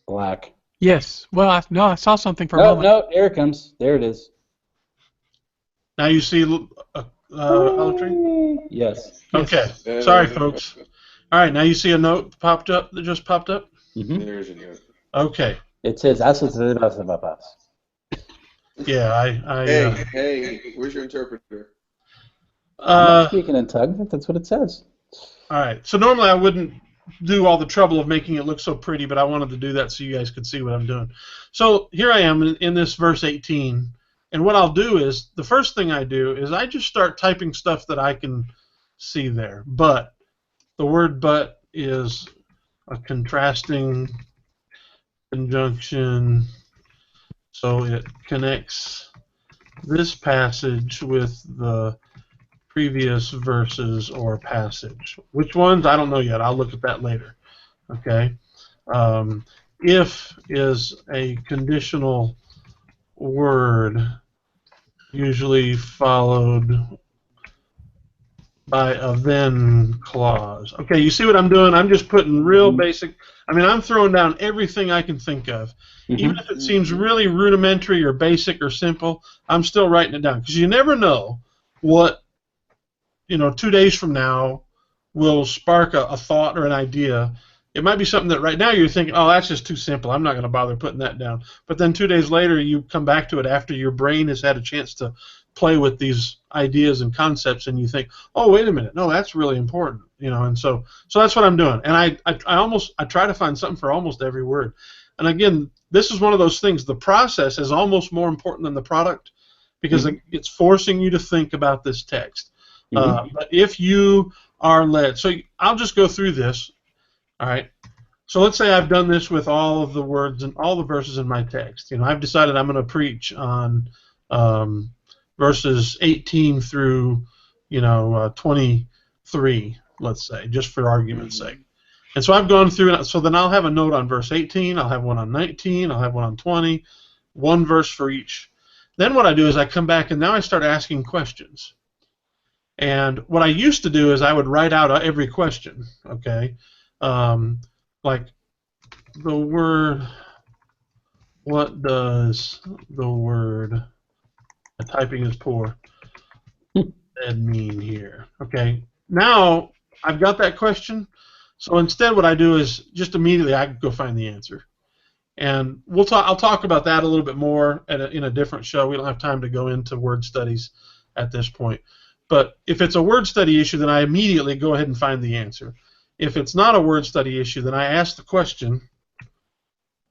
Black. Yes. Well, I saw something for a No, moment. no, there it comes. There it is. Now you see olive tree? Yes. Yes. Okay. Sorry, folks. All right. Now you see a note popped up that just popped up? Mm-hmm. There's your note. Okay. It says us. Yeah, Hey, where's your interpreter? I'm not speaking in tongues. That's what it says. all right. So normally I wouldn't do all the trouble of making it look so pretty, but I wanted to do that so you guys could see what I'm doing. So here I am in this verse 18, and what I'll do is, the first thing I do is I just start typing stuff that I can see there. But, the word but is a contrasting conjunction, so it connects this passage with the previous verses or passage. Which ones? I don't know yet. I'll look at that later. Okay. If is a conditional word, usually followed by a then clause. Okay, you see what I'm doing? I'm just putting real basic. I mean, I'm throwing down everything I can think of. Even if it seems really rudimentary or basic or simple, I'm still writing it down, because you never know what 2 days from now will spark a thought or an idea. It might be something that right now you're thinking, oh, that's just too simple, I'm not going to bother putting that down. But then 2 days later, you come back to it after your brain has had a chance to play with these ideas and concepts, and you think, oh, wait a minute, no, that's really important, and so that's what I'm doing. And I try to find something for almost every word. And again, this is one of those things, the process is almost more important than the product, because it's forcing you to think about this text. But if you are led, so I'll just go through this. All right. So let's say I've done this with all of the words and all the verses in my text. I've decided I'm going to preach on verses 18 through 23, let's say, just for argument's sake. And so I've gone through, so then I'll have a note on verse 18, I'll have one on 19, I'll have one on 20, one verse for each. Then what I do is I come back and now I start asking questions. And what I used to do is I would write out every question, okay? Like the word, what does the word, the typing is poor, mean here? Okay, now I've got that question, so instead what I do is just immediately I go find the answer. And I'll talk about that a little bit more in a different show. We don't have time to go into word studies at this point. But if it's a word study issue, then I immediately go ahead and find the answer. If it's not a word study issue, then I ask the question,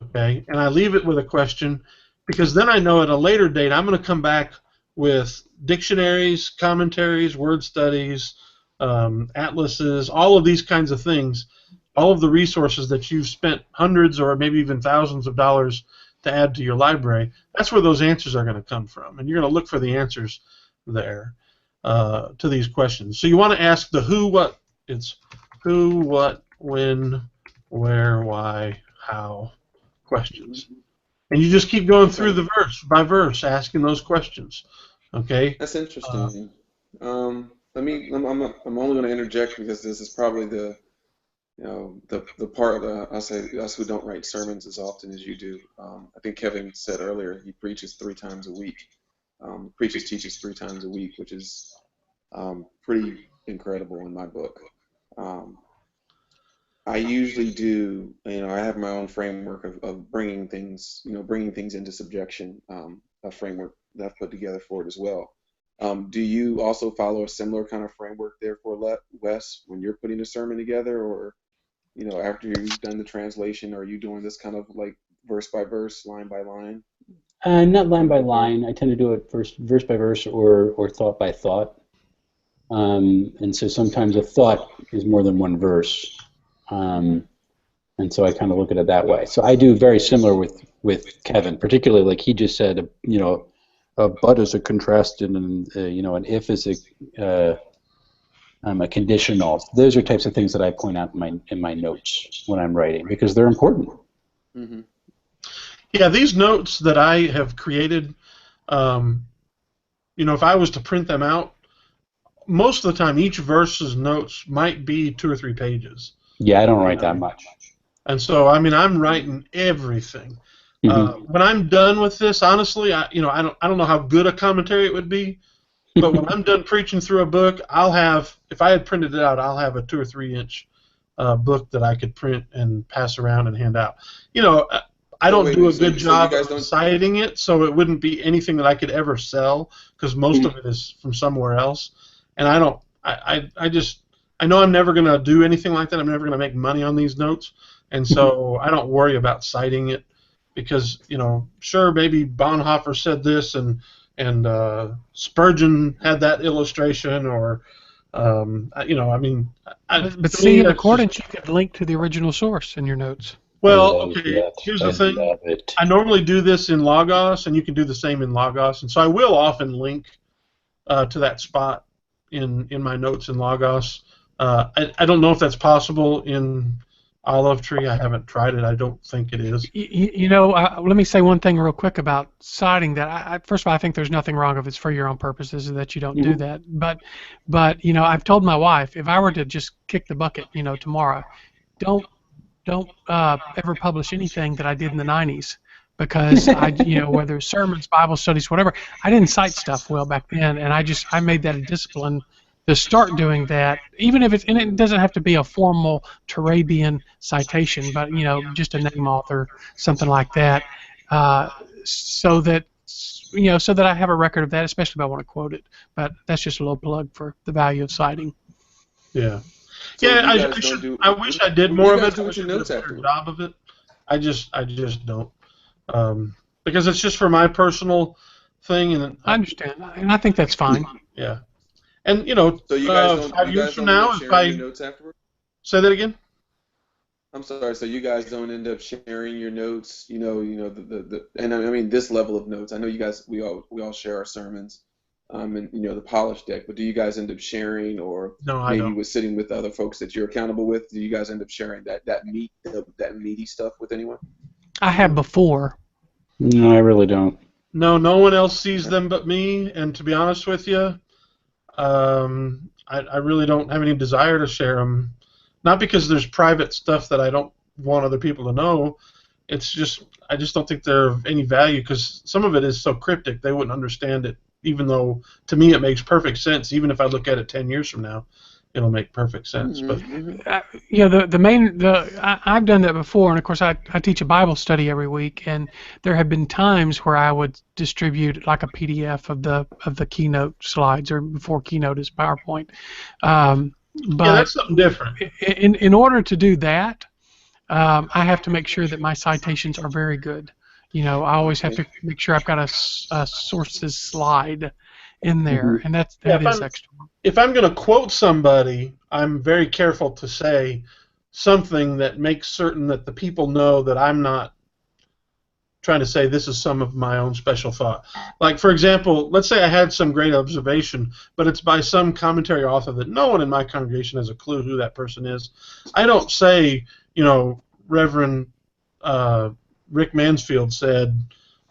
okay, and I leave it with a question, because then I know at a later date I'm going to come back with dictionaries, commentaries, word studies, atlases, all of these kinds of things, all of the resources that you've spent hundreds or maybe even thousands of dollars to add to your library. That's where those answers are going to come from, and you're going to look for the answers there. To these questions. So you want to ask the who, what. It's who, what, when, where, why, how questions. And you just keep going through the verse by verse, asking those questions. Okay? That's interesting. I'm only going to interject because this is probably the part of I say us who don't write sermons as often as you do. I think Kevin said earlier he preaches 3 times a week. preaches, teaches 3 times a week, which is pretty incredible in my book. I usually do, I have my own framework of bringing things, bringing things into subjection, a framework that I've put together for it as well. Do you also follow a similar kind of framework there for Wes when you're putting a sermon together, or, after you've done the translation, are you doing this kind of like verse by verse, line by line? Not line by line. I tend to do it verse by verse or thought by thought. And so sometimes a thought is more than one verse. And so I kind of look at it that way. So I do very similar with Kevin, particularly like he just said, a but is a contrast and an if is a conditional. Those are types of things that I point out in my notes when I'm writing because they're important. Mm-hmm. Yeah, these notes that I have created, if I was to print them out, most of the time each verse's notes might be 2 or 3 pages. Yeah, I don't write that much. And so, I'm writing everything. Mm-hmm. When I'm done with this, honestly, I don't know how good a commentary it would be, but when I'm done preaching through a book, I'll have, if I had printed it out, I'll have a 2 or 3 inch book that I could print and pass around and hand out. I don't do a good job of citing it, so it wouldn't be anything that I could ever sell because most of it is from somewhere else. And I know I'm never going to do anything like that. I'm never going to make money on these notes. And so I don't worry about citing it because, sure, maybe Bonhoeffer said this and Spurgeon had that illustration or, But see, in accordance, you could link to the original source in your notes. Well, okay, here's the thing. I normally do this in Logos, and you can do the same in Logos. And so I will often link to that spot in my notes in Logos. I don't know if that's possible in Olive Tree. I haven't tried it. I don't think it is. Let me say one thing real quick about citing that. First of all, I think there's nothing wrong if it's for your own purposes and that you don't do that. But I've told my wife if I were to just kick the bucket, tomorrow, don't ever publish anything that I did in the 90s because whether sermons, Bible studies, whatever, I didn't cite stuff well back then, and I made that a discipline to start doing that, even if it doesn't have to be a formal Turabian citation, but just a name author, something like that, so that I have a record of that, especially if I want to quote it. But that's just a little plug for the value of citing. Yeah. So I wish I did more of it. I wish I did a better job of it. I just don't, because it's just for my personal thing. And I understand, and I think that's fine. Yeah, and so you guys 5 years from now, if I notes afterward? Say that again. I'm sorry. So you guys don't end up sharing your notes, and I mean this level of notes. I know you guys, we all share our sermons. And the polished deck, but do you guys end up sharing, or maybe with sitting with other folks that you're accountable with? Do you guys end up sharing that meaty stuff with anyone? I have before. No, I really don't. No one else sees them but me. And to be honest with you, I really don't have any desire to share them. Not because there's private stuff that I don't want other people to know. It's just I just don't think they're of any value because some of it is so cryptic they wouldn't understand it. Even though to me it makes perfect sense, even if I look at it 10 years from now, it'll make perfect sense. But I've done that before, and of course I teach a Bible study every week, and there have been times where I would distribute like a PDF of the keynote slides, or before keynote is PowerPoint. But that's something different. In order to do that, I have to make sure that my citations are very good. I always have to make sure I've got a sources slide in there, and that is extra. If I'm going to quote somebody, I'm very careful to say something that makes certain that the people know that I'm not trying to say this is some of my own special thought. Like, for example, let's say I had some great observation, but it's by some commentary author that no one in my congregation has a clue who that person is. I don't say, Reverend Rick Mansfield said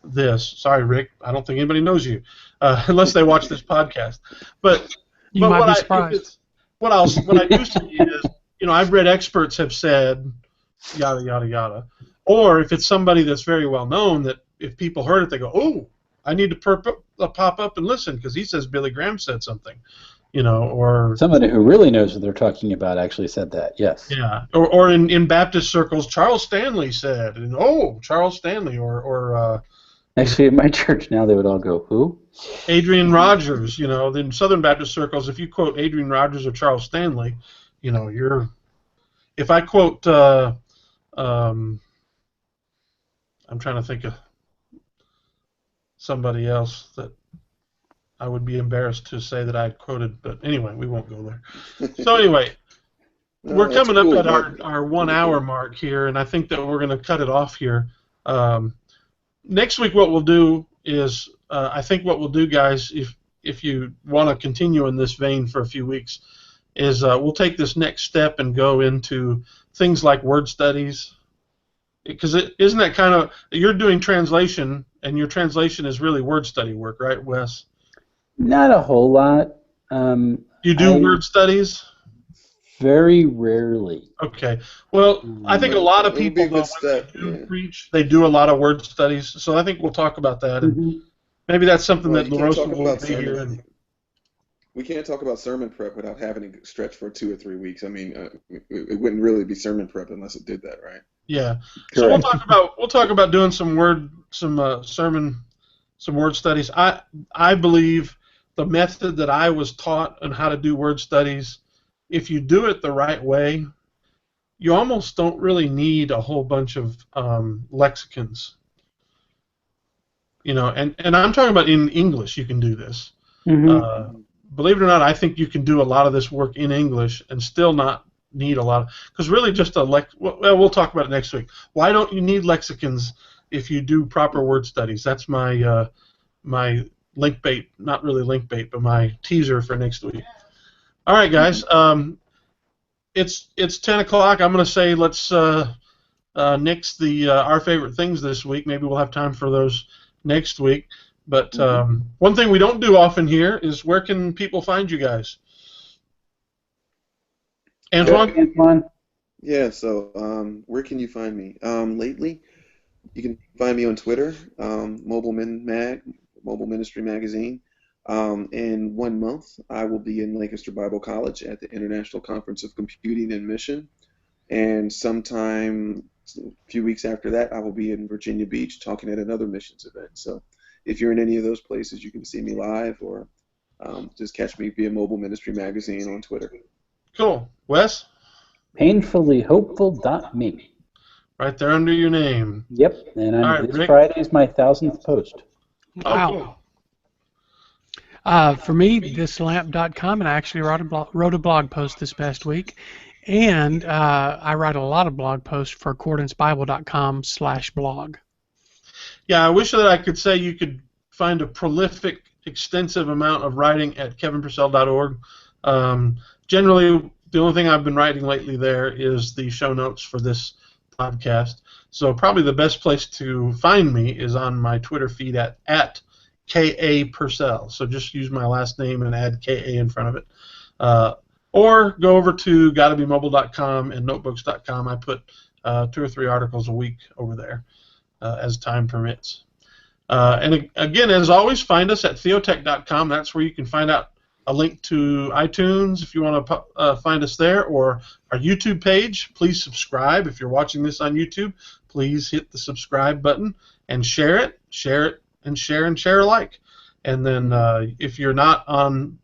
this. Sorry, Rick. I don't think anybody knows you, unless they watch this podcast. But might be surprised. What I do say is, I've read experts have said, yada yada yada. Or if it's somebody that's very well known, that if people heard it, they go, oh, I need to pop up and listen because he says Billy Graham said something, you know, or somebody who really knows what they're talking about actually said that. Yes. yeah, or in Baptist circles, Charles Stanley said, and Charles Stanley, or Actually, at my church now, they would all go, who? Adrian Rogers, you know. In Southern Baptist circles, if you quote Adrian Rogers or Charles Stanley, you know, if I quote, I'm trying to think of somebody else that I would be embarrassed to say that I had quoted, but anyway, we won't go there. So anyway, we're coming up at our 1 hour mark here, and I think that we're going to cut it off here. Next week, what we'll do is, I think what we'll do, guys, if you want to continue in this vein for a few weeks, is we'll take this next step and go into things like word studies. Because isn't that kind of, you're doing translation, and your translation is really word study work, right, Wes? Not a whole lot. You do word studies? Very rarely. Okay. Well, I think a lot of people, though, when they do preach, they do a lot of word studies. So I think we'll talk about that. And maybe that's something that LaRosa will be here. We can't talk about sermon prep without having to stretch for 2 or 3 weeks. I mean, it wouldn't really be sermon prep unless it did that, right? Yeah. So we'll talk about doing some word studies. I believe the method that I was taught on how to do word studies, if you do it the right way, you almost don't really need a whole bunch of lexicons. You know, and I'm talking about in English. You can do this. Believe it or not, I think you can do a lot of this work in English and still not need a lot, because really just well, we'll talk about it next week. Why don't you need lexicons if you do proper word studies? That's my my link bait, not really link bait, but my teaser for next week. All right, guys. It's 10 o'clock. I'm going to say let's nix the our favorite things this week. Maybe we'll have time for those next week. But one thing we don't do often here is, where can people find you guys? Antoine? Yeah, so where can you find me? Lately, you can find me on Twitter, Mobile Ministry Magazine. In 1 month, I will be in Lancaster Bible College at the International Conference of Computing and Mission. And sometime a few weeks after that, I will be in Virginia Beach talking at another missions event. So if you're in any of those places, you can see me live, or just catch me via Mobile Ministry Magazine on Twitter. Cool. Wes? Painfullyhopeful.me. Right there under your name. Yep, and this Friday is my 1000th post. Wow. For me, thislamp.com, and I actually wrote a blog post this past week. And I write a lot of blog posts for accordancebible.com/blog. Yeah, I wish that I could say you could find a prolific, extensive amount of writing at kevinpurcell.org. Generally, the only thing I've been writing lately there is the show notes for this podcast. So probably the best place to find me is on my Twitter feed at K.A. Purcell. So just use my last name and add K.A. in front of it. Or go over to gottabemobile.com and notebooks.com. I put 2 or 3 articles a week over there as time permits. And again, as always, find us at theotek.com. That's where you can find out a link to iTunes if you want to find us there, or our YouTube page. Please subscribe. If you're watching this on YouTube, please hit the subscribe button and share it, and share alike. And then if you're not on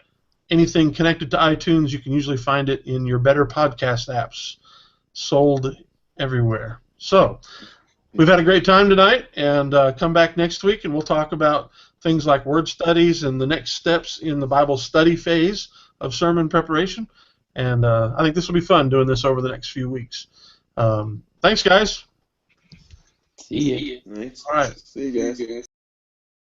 anything connected to iTunes, you can usually find it in your better podcast apps, sold everywhere. So we've had a great time tonight, and come back next week, and we'll talk about things like word studies and the next steps in the Bible study phase of sermon preparation. And I think this will be fun doing this over the next few weeks. Thanks, guys. See you. Nice. All right. See you guys.